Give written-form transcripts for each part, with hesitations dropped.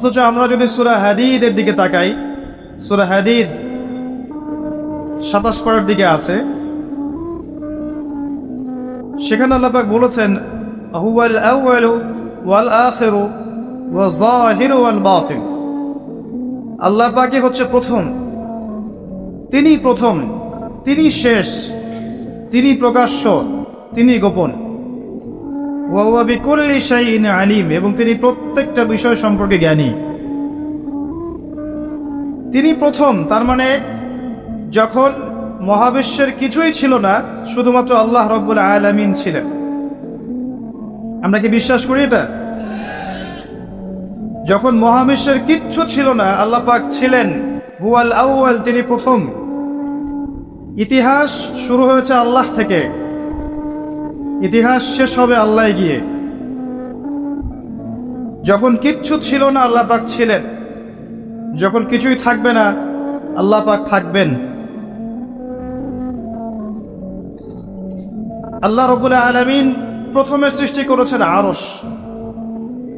অথচ আমরা যদি সূরা হাদীদের দিকে তাকাই, সূরা হাদীদ 27 পারার দিকে আছে, সেখানে আল্লাহ পাক বলেছেন হুয়াল আউয়ালু ওয়াল আখিরু ওয়াজ যাহিরু ওয়াল বাতিন। আল্লাহ পাকই হচ্ছে প্রথম, তিনি প্রথম, তিনি শেষ, তিনি প্রকাশ্য, তিনি গোপন। ওয়া হুয়া বিকুল্লি শাইইন আলিম, এবং তিনি প্রত্যেকটা বিষয় সম্পর্কে জ্ঞানী। তিনি প্রথম, তার মানে যখন মহাবিশ্বের কিছুই ছিল না, শুধুমাত্র আল্লাহ রাব্বুল আলামিন ছিলেন। আমরা কি বিশ্বাস করি এটা? যখন মহাবিশ্বের কিচ্ছু ছিল না, আল্লাহ পাক ছিলেন। হুয়াল আউয়াল, তিনি প্রথম। ইতিহাস শুরু হয়েছে আল্লাহ থেকে, ইতিহাস শেষ হবে আল্লাহ গিয়ে। যখন কিচ্ছু ছিল না, আল্লাহ পাক ছিলেন। যখন কিছুই থাকবে না, আল্লাহ পাক থাকবেন। আল্লাহ রাব্বুল আলামিন প্রথমে সৃষ্টি করেছেন আরশ।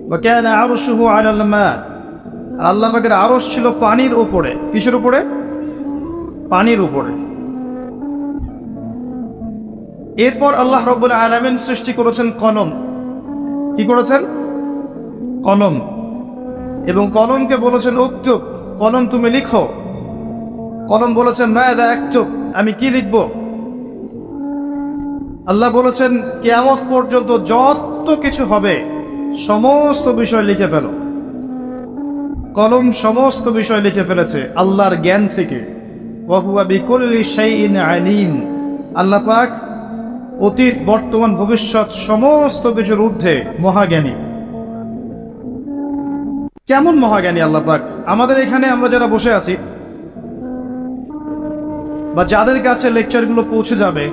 ওয়া কানা আরশুহু আলাল মা, আর আল্লাহ পাকের আরশ ছিল পানির উপরে। কিসের উপরে? পানির উপরে। এরপর আল্লাহ রাব্বুল আলামিন সৃষ্টি করেছেন কলম। কি করেছেন? কলম। এবং কলমকে বলেছেন উক্তুব, কলম তুমি লিখো। কলম বলেছেন মাযা আকতুব, আমি কি লিখব? আল্লাহ বলেছেন কিয়ামত পর্যন্ত যত কিছু হবে সমস্ত বিষয় লিখে ফেলো। কলম সমস্ত বিষয় লিখে ফেলেছে আল্লাহর জ্ঞান থেকে। ওয়া হুয়া বিকুল্লি শাইইন আলিম, আল্লাহ পাক অতীত, বর্তমান, ভবিষ্যৎ সমস্ত কিছুর ঊর্ধ্বে মহাজ্ঞানী। কেমন মহাজ্ঞানী আল্লাহ পাক? আমাদের এখানে আমরা যারা বসে আছি বা যাদের কাছে লেকচারগুলো পৌঁছে যাবে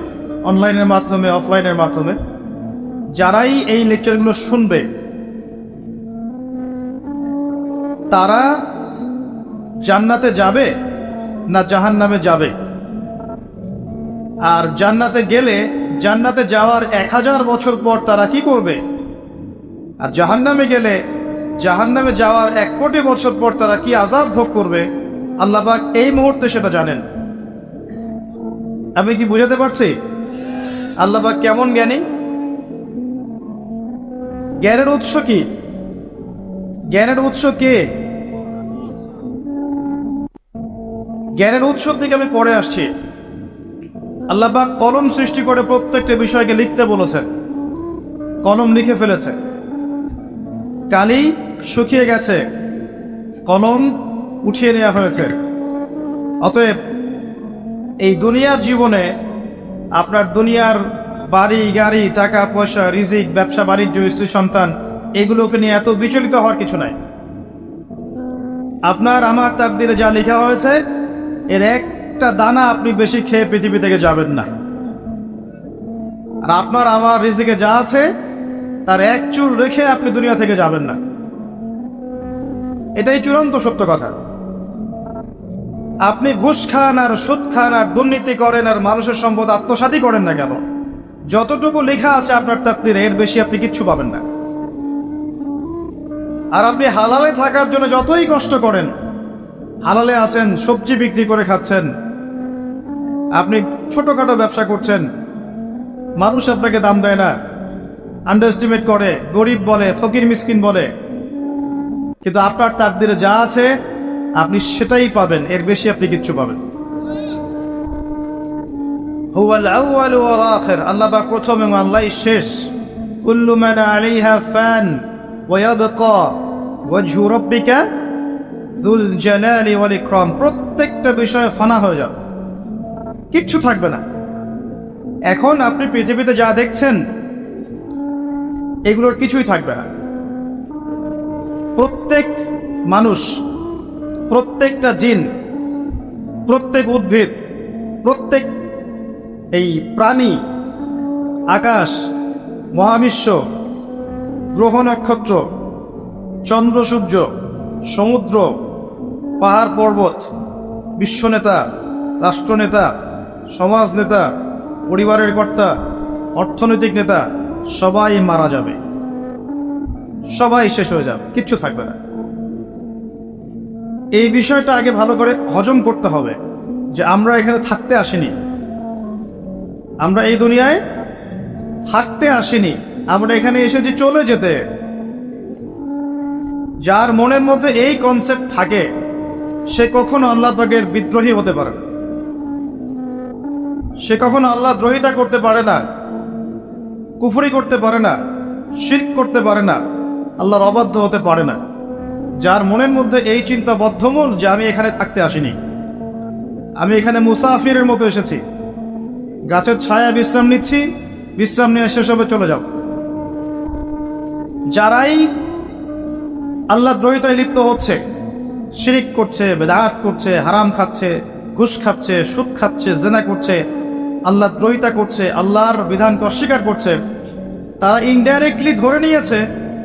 অনলাইনের মাধ্যমে, অফলাইনের মাধ্যমে, যারাই এই লেকচারগুলো শুনবে, তারা জান্নাতে যাবে না জাহান্নামে যাবে? আর জান্নাতে গেলে, জান্নাতে যাওয়ার 1000 বছর পর তারা কি করবে? আর জাহান্নামে গেলে, জাহান্নামে যাওয়ার 1 কোটি বছর পর তারা কি আযাব ভোগ করবে, আল্লাহ পাক এই মুহূর্তে সেটা জানেন। আমি কি বুঝাতে পারছি আল্লাহ পাক কেমন জ্ঞানী? জ্ঞানের উৎস কি? জ্ঞানের উৎস কে? জ্ঞানের উৎস থেকে আমি পরে আসছি। আল্লাহ পাক কলম সৃষ্টি করে প্রত্যেকটা বিষয়কে লিখতে বলেছেন। কলম লিখে ফেলেছে। কালি শুকিয়ে গেছে, কলম উঠিয়ে নেওয়া হয়েছে। অতএব এই দুনিয়ার জীবনে আপনার দুনিয়ার বাড়ি গাড়ি, টাকা পয়সা, রিজিক, ব্যবসা বাণিজ্য, স্ত্রী সন্তান, এগুলোকে নিয়ে এত বিচলিত হওয়ার কিছু নাই। আপনার আমার তাকদিরে যা লেখা হয়েছে, এর একটা দানা আপনি বেশি খেয়ে পৃথিবী থেকে যাবেন না। আর আপনার আমার রিজিকে যা আছে তার এক চুল রেখে আপনি দুনিয়া থেকে যাবেন না। এটাই চূড়ান্ত সত্য কথা। আপনি ঘুষ খান আর সুদ খান আর দুর্নীতি করেন আর মানুষের সম্পদ আত্মসাৎই করেন না কেন, যতটুকু লেখা আছে আপনার তাকদিরে, এর বেশি আপনি কিচ্ছু পাবেন না। আর আপনি হালালে থাকার জন্য যতই কষ্ট করেন, হালালে আছেন, সবজি বিক্রি করে খাচ্ছেন, আপনি ছোটখাটো ব্যবসা করছেন, মানুষ আপনাকে দাম দেয় না, আন্ডার এস্টিমেট করে, গরিব বলে, ফকির মিসকিন বলে, কিন্তু আপনার তাকদিরে যা আছে আপনি সেটাই পাবেন, এর বেশি আপনি কিচ্ছু পাবেন। হুয়াল আউয়ালু ওয়াল আখির, আল্লাহ পাক প্রথম এবং আল্লাহই শেষ। কুল্লু মান আলাইহা ফান ওয়া ইয়াবকা ওয়াজহু রাব্বিকা যুল জালালি ওয়াল ইকরাম, প্রত্যেকটা বিষয় ফানা হয়ে যাবে, কিচ্ছু থাকবে না। এখন আপনি পৃথিবীতে যা দেখছেন এগুলোর কিছুই থাকবে না। প্রত্যেক মানুষ, প্রত্যেকটা জিন, প্রত্যেক উদ্ভিদ, প্রত্যেক এই প্রাণী, আকাশ, মহাবিশ্ব, গ্রহ নক্ষত্র, চন্দ্র সূর্য, সমুদ্র, পাহাড় পর্বত, বিশ্বনেতা, রাষ্ট্রনেতা, সমাজ নেতা, পরিবারের কর্তা, অর্থনৈতিক নেতা, সবাই মারা যাবে, সবাই শেষ হয়ে যাবে, কিচ্ছু থাকবে না। এই বিষয়টা আগে ভালো করে হজম করতে হবে যে আমরা এখানে থাকতে আসিনি, আমরা এই দুনিয়ায় থাকতে আসিনি, আমরা এখানে এসেছি চলে যেতে। যার মনের মধ্যে এই কনসেপ্ট থাকে সে কখনো আল্লাহ পাকের বিদ্রোহী হতে পারে না, সে কখনো আল্লাহ দ্রোহিতা করতে পারে না, কুফরি করতে পারে না, শিরক করতে পারে না, আল্লাহর অবাধ্য হতে পারে না। যার মনের মধ্যে এই চিন্তা বদ্ধমূল যে আমি এখানে থাকতে আসিনি, আমি এখানে মুসাফিরের মতো এসেছি, গাছের ছায়া বিশ্রাম নিচ্ছি, বিশ্রাম নিয়ে শেষ হবে চলে যাও। যারাই আল্লাহ দ্রোহিতায় লিপ্ত হচ্ছে, শিরিক করছে, বেদাত করছে, হারাম খাচ্ছে, ঘুষ খাচ্ছে, সুদ খাচ্ছে, জেনা করছে, আল্লাহ দ্রোহিতা করছে, আল্লাহর বিধানকে অস্বীকার করছে, তারা ইনডাইরেক্টলি ধরে নিয়েছে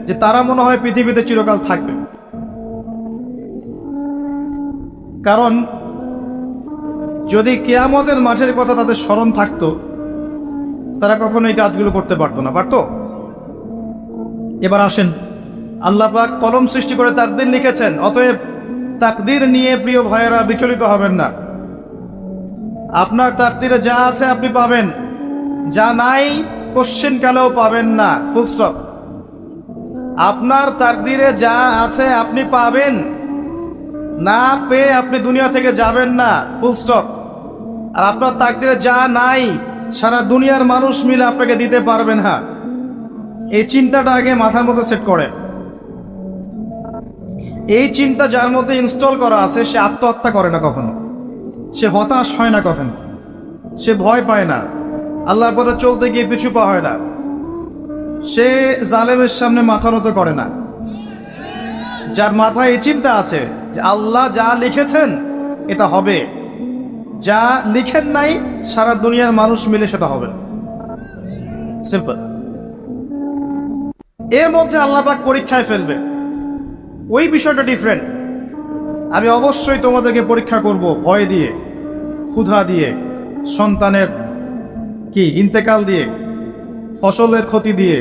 যে তারা মনে হয় পৃথিবীতে চিরকাল থাকবে। কারণ যদি কিয়ামতের মাঠের কথা তাদের স্মরণ থাকতো তারা কখনো এই কাজগুলো করতে পারতো না, পারতো? এবার আসেন, আল্লাহ পাক কলম সৃষ্টি করে তাকদীর লিখেছেন, অতএব তাকদীর নিয়ে প্রিয় ভাইয়েরা বিচলিত হবেন না। আপনার তাকদীরে যা আছে আপনি পাবেন, যা নাই কোশ্চেন কালেও পাবেন না, ফুল স্টপ। আপনার তাকদীরে যা আছে আপনি পাবেন, না পেয়ে আপনি দুনিয়া থেকে যাবেন না, ফুল স্টপ। আর আপনার তাকদীরে যা নাই সারা দুনিয়ার মানুষ মিলে আপনাকে দিতে পারবেন না। এই চিন্তাটা আগে মাথার মধ্যে সেট করেন। এই চিন্তা যার মধ্যে ইনস্টল করা আছে সে আত্মহত্যা করে না কখনো, সে হতাশ হয় না কখনো, সে ভয় পায় না, আল্লাহর পথে চলতে গিয়ে পিছু পা হয় না, সে জালেমের সামনে মাথা নত করে না। যার মাথায় এই চিন্তা আছে যে আল্লাহ যা লিখেছেন এটা হবে, যা লিখেন নাই সারা দুনিয়ার মানুষ মিলে সেটা হবে, সিম্পল। এর মধ্যে আল্লাহ পাক পরীক্ষায় ফেলবে, ওই বিষয়টা ডিফারেন্ট। আমি অবশ্যই তোমাদেরকে পরীক্ষা করব ভয় দিয়ে, ক্ষুধা দিয়ে, সন্তানের ইন্তেকাল দিয়ে, ফসলের ক্ষতি দিয়ে,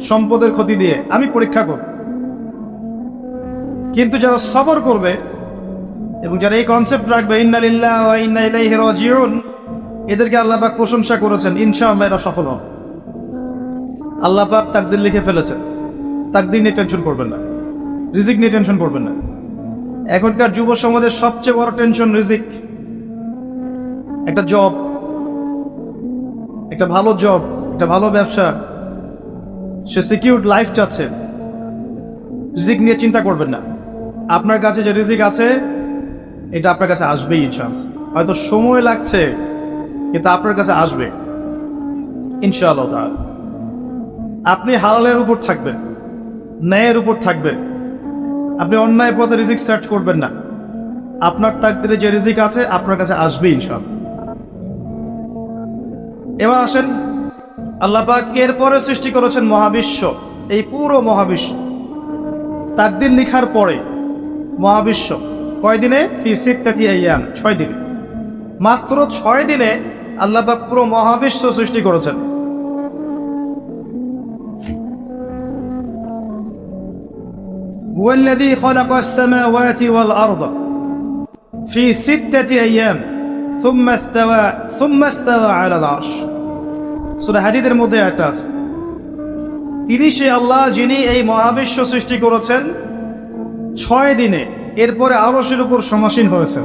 সম্পদের ক্ষতি দিয়ে আমি পরীক্ষা করব। কিন্তু যারা সবর করবে এবং যারা এই কনসেপ্ট রাখবে ইন্না লিল্লাহি ওয়া ইন্না ইলাইহি রাজিউন, এদেরকে আল্লাহ পাক প্রশংসা করেছেন, ইনশাআল্লাহ এরা সফল হবে। আল্লাহ পাক তাকদীর লিখে ফেলেছেন, তাকদীর নিয়ে টেনশন করবেন না, রিজিক নিয়ে টেনশন করবেন না। এখনকার যুব সমাজের সবচেয়ে বড় টেনশন রিজিক। একটা জব, একটা ভালো জব, একটা ভালো ব্যবসা, সে সিকিউরড লাইফ চাচ্ছে, রিজিক নিয়ে চিন্তা করবেন না। আপনার কাছে যে রিজিক আছে এটা আপনার কাছে আসবেই ইনশাআল্লাহ। হয়তো সময় লাগছে কিন্তু আপনার কাছে আসবে ইনশাআল্লাহ তাআলা। আপনি হালালের উপর থাকবেন, ন্যায়ের উপর থাকবেন, আপনি অন্যায় পথে রিজিক সার্চ করবেন না। আপনার তাকদীরে যে রিজিক আছে আপনার কাছে আসবে ইনশাআল্লাহ। এবার আসেন, আল্লাহ পাক এরপরে সৃষ্টি করেছেন মহাবিশ্ব, এই পুরো মহাবিশ্ব। তাকদীর লিখার পরে মহাবিশ্ব কয়দিনে? ফি সিত্তাতি আইয়াম, 6 দিনে। মাত্র 6 দিনে আল্লাহ পাক পুরো মহাবিশ্ব সৃষ্টি করেছেন। হুয়াল্লাযী খালাকাস সামাওয়াতি ওয়াল আরদা ফি সিত্তাতি আইয়াম সুম্মা ইস্তাওয়া আলাল আরশ। সূরা হাদীদের মধ্যে একটা আছে, তিনি সে আল্লাহ যিনি এই মহাবিশ্ব সৃষ্টি করেছেন 6 দিনে, এরপরে আরশের উপর সমাসীন হয়েছে।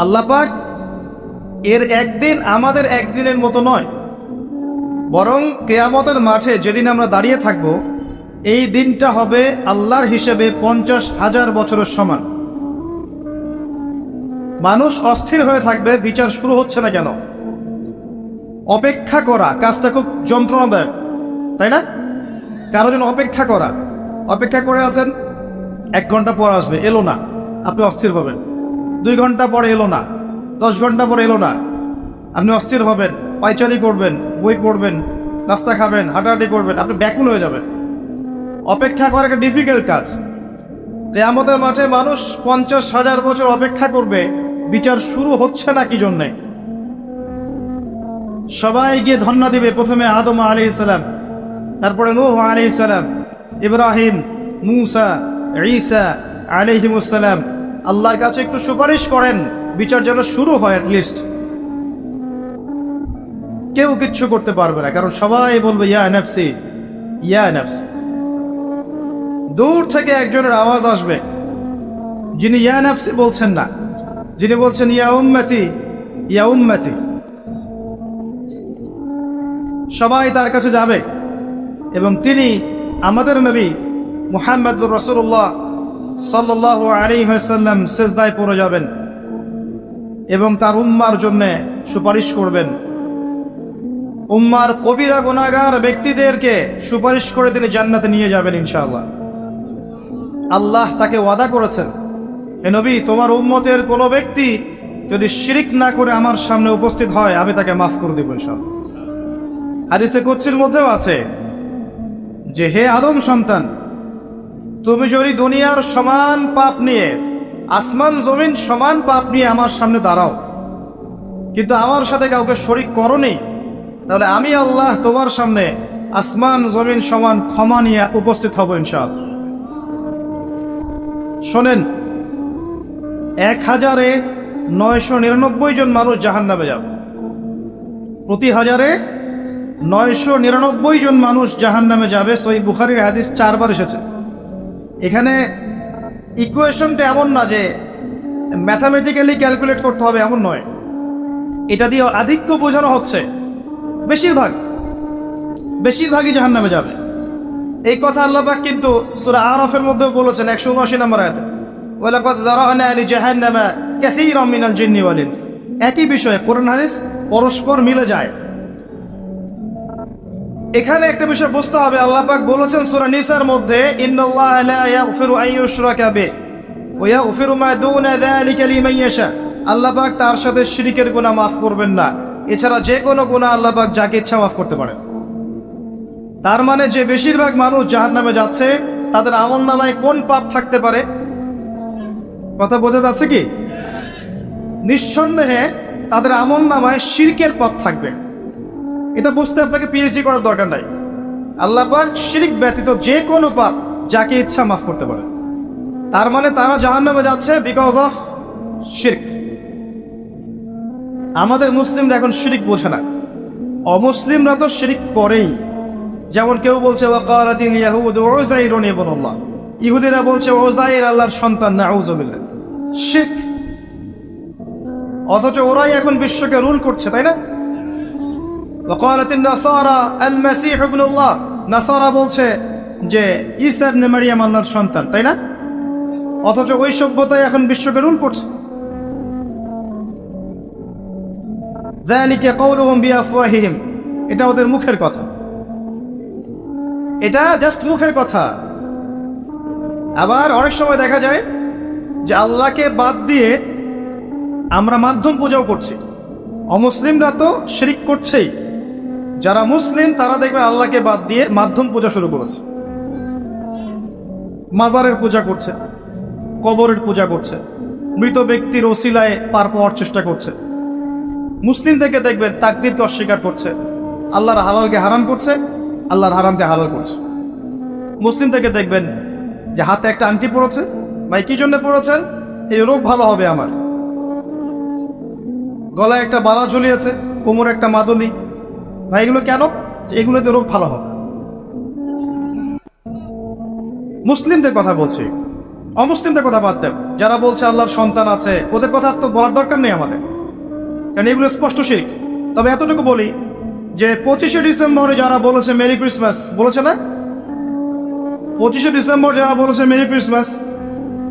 আল্লাহ পাক এর একদিন আমাদের একদিনের মতো নয়, বরং কিয়ামতের মাঠে যেদিন আমরা দাঁড়িয়ে থাকব এই দিনটা হবে আল্লাহর হিসেবে 50,000 বছরের সমান। মানুষ অস্থির হয়ে থাকবে, বিচার শুরু হচ্ছে না কেন। অপেক্ষা করা কাজটা খুব যন্ত্রণাদায়ক, তাই না? কারোর জন্য অপেক্ষা করা, অপেক্ষা করে আছেন, 1 ঘন্টা পর আসবে, এলো না, আপনি অস্থির হবেন। 2 ঘন্টা পরে এলো না, 10 ঘন্টা পরে এলো না, আপনি অস্থির হবেন, পায়চারি করবেন, বই পড়বেন, নাস্তা খাবেন, হাঁটাহাঁটি করবেন, আপনি ব্যাকুল হয়ে যাবেন। অপেক্ষা করা একটা ডিফিকাল্ট কাজ। কিয়ামতের মাঠে মানুষ 50,000 বছর অপেক্ষা করবে, বিচার শুরু হচ্ছে না কি জন্যে। সবাই গিয়ে ধন্না দিবে, প্রথমে আদম আলাইহিস সালাম, তারপরে নূহ আলাইহিস সালাম, ইব্রাহিম, মূসা, ঈসা আলাইহিস সালাম আল্লাহর কাছে একটু সুপারিশ করেন, বিচার যেন শুরু হয় অ্যাটলিস্ট। কেউ কিচ্ছু করতে পারবে না, কারণ সবাই বলবে ইয়া নাফসি ইয়া নাফসি। দূর থেকে একজনের আওয়াজ আসবে যিনি ইয়া নাফসি বলছেন না, যিনি বলছেন ইয়া উম্মতি ইয়া উম্মতি। সবাই তার কাছে যাবে এবং তিনি আমাদের নবী মুহাম্মদুর রাসূলুল্লাহ সাল্লাল্লাহু আলাইহি ওয়াসাল্লাম সিজদায় পড়ে যাবেন এবং তার উম্মার জন্য সুপারিশ করবেন। উম্মার কবিরা গুনাহগার ব্যক্তিদেরকে সুপারিশ করে তিনি জান্নাতে নিয়ে যাবেন ইনশাআল্লাহ। আল্লাহ তাকে ওয়াদা করেছেন, হে নবী, তোমার উম্মতের কোনো ব্যক্তি যদি শিরিক না করে আমার সামনে উপস্থিত হয় আমি তাকে মাফ করে দেব ইনশাআল্লাহ। হাদিসে কুদসির মধ্যেও আছে যে হে আদম সন্তান, তুমি যদি দুনিয়ার সমান পাপ নিয়ে, আসমান জমিন সমান পাপ নিয়ে আমার সামনে দাঁড়াও, কিন্তু আমার সাথে কাউকে শরিক করোনি, তাহলে আমি আল্লাহ তোমার সামনে আসমান জমিন সমান ক্ষমা নিয়ে উপস্থিত হব ইনশাআল্লাহ। শোনেন, 1999 জন মানুষ জাহান্নামে যাবে, প্রতি 1999 জন মানুষ জাহান্নামে যাবে। সহিহ বুখারীর হাদিস 4 বার এসেছে। এখানে ইকুয়েশনটা এমন না যে ম্যাথামেটিক্যালি ক্যালকুলেট করতে হবে, এমন নয়। এটা দিয়ে আধিক্য বোঝানো হচ্ছে, বেশিরভাগই জাহান্নামে যাবে। এই কথা আল্লাহ পাক কিন্তু সূরা আরাফের মধ্যেও বলেছেন 179 নম্বর আয়াতে, ওয়ালাকাদ যারানা লিজাহান্নামা কাসীরাম মিনাল জিন্নি ওয়াল ইনস। একই বিষয়ে কোরআন হাদিস পরস্পর মিলে যায়। এখানে একটা বিষয় বুঝতে হবে, আল্লাহ পাক বলেছেন সূরা নিসার মধ্যে, ইন্নাল্লাহা লা ইয়াগফিরু আন ইউশরাকা বিহি ওয়া ইয়াগফিরু মা দুনা যালিকা লিমান ইয়াশা। আল্লাহ পাক তার সাথে শিরকের গুনাহ মাফ করবেন না, এছাড়া যে কোনো গুনাহ আল্লাহ পাক যাকে ইচ্ছা মাফ করতে পারেন। তার মানে যে বেশিরভাগ মানুষ জাহান্নামে যাচ্ছে তাদের আমলনামায় কোন পাপ থাকতে পারে? কথা বোঝা যাচ্ছে কি? নিঃসন্দেহে তাদের আমলনামায় শিরকের পাপ থাকবে। এটা বুঝতে আপনাকে পিএইচডি করার দরকার নাই। আল্লাহ পাক শিরক ব্যতীত যে কোনো পাপ যাকে ইচ্ছা মাফ করতে পারে। তার মানে তারা জাহান্নামে যাচ্ছে বিকজ অফ শিরক। আমাদের মুসলিমরা এখন শিরক বোঝে না, অমুসলিমরা তো শিরক করেই। যেমন কেউ বলছে ওয়াকালাতিল ইয়াহুদু উযাইরুন ইবনুল্লাহ, ইহুদিরা বলছে উযাইর আল্লাহর সন্তান, নাউযুবিল্লাহ, শিরক। অথচ ওরাই এখন বিশ্বকে রুল করছে, তাই না? ওয়াকালাতিন নাসারা আল মাসীহ ইবনুল্লাহ, নাসারা বলছে যে ঈসা ইবনে মারইয়াম আল্লাহর সন্তান, তাই না? অথচ ওই সভ্যতাই এখন বিশ্বকে রুল করছে। যালিকা কাউলুহুম বিআফওয়াহিহিম, এটা ওদের মুখের কথা, এটা জাস্ট মুখের কথা। আবার অনেক সময় দেখা যায় যে আল্লাহকে বাদ দিয়ে আমরা মাধ্যম পূজাও করছি। অমুসলিমরা তো শিরক করছেই, যারা মুসলিম তারা দেখবেন আল্লাহকে বাদ দিয়ে মাধ্যম পূজা শুরু করেছে। মাজারের পূজা করছে, কবরের পূজা করছে, মৃত ব্যক্তির ওসিলায় পার পাওয়ার চেষ্টা করছে। মুসলিম থেকে দেখবেন তাকদীরকে অস্বীকার করছে, আল্লাহর হালালকে হারাম করছে, আল্লাহর হারামকে হালাল করছে। মুসলিম থেকে দেখবেন যে হাতে একটা আংটি পড়েছে, ভাই কি জন্য পড়েছেন? এই রোগ ভালো হবে আমার। গলায় একটা বালা ঝুলিয়েছে, কোমরে একটা মাদুলি, ভাই এগুলো কেন? এগুলোতে রোগ ভালো হবে। মুসলিমদের কথা বলছি, অমুসলিমদের কথা বাদ দেন। যারা বলছে আল্লাহর সন্তান আছে, ওদের কথা তো বলার দরকার নেই আমাদের, কারণ এগুলো স্পষ্ট শিরক। তবে এতটুকু বলি যে 25শে ডিসেম্বরে যারা বলেছে মেরি ক্রিসমাস, বলেছে না? 25শে ডিসেম্বর যারা বলেছে মেরি ক্রিসমাস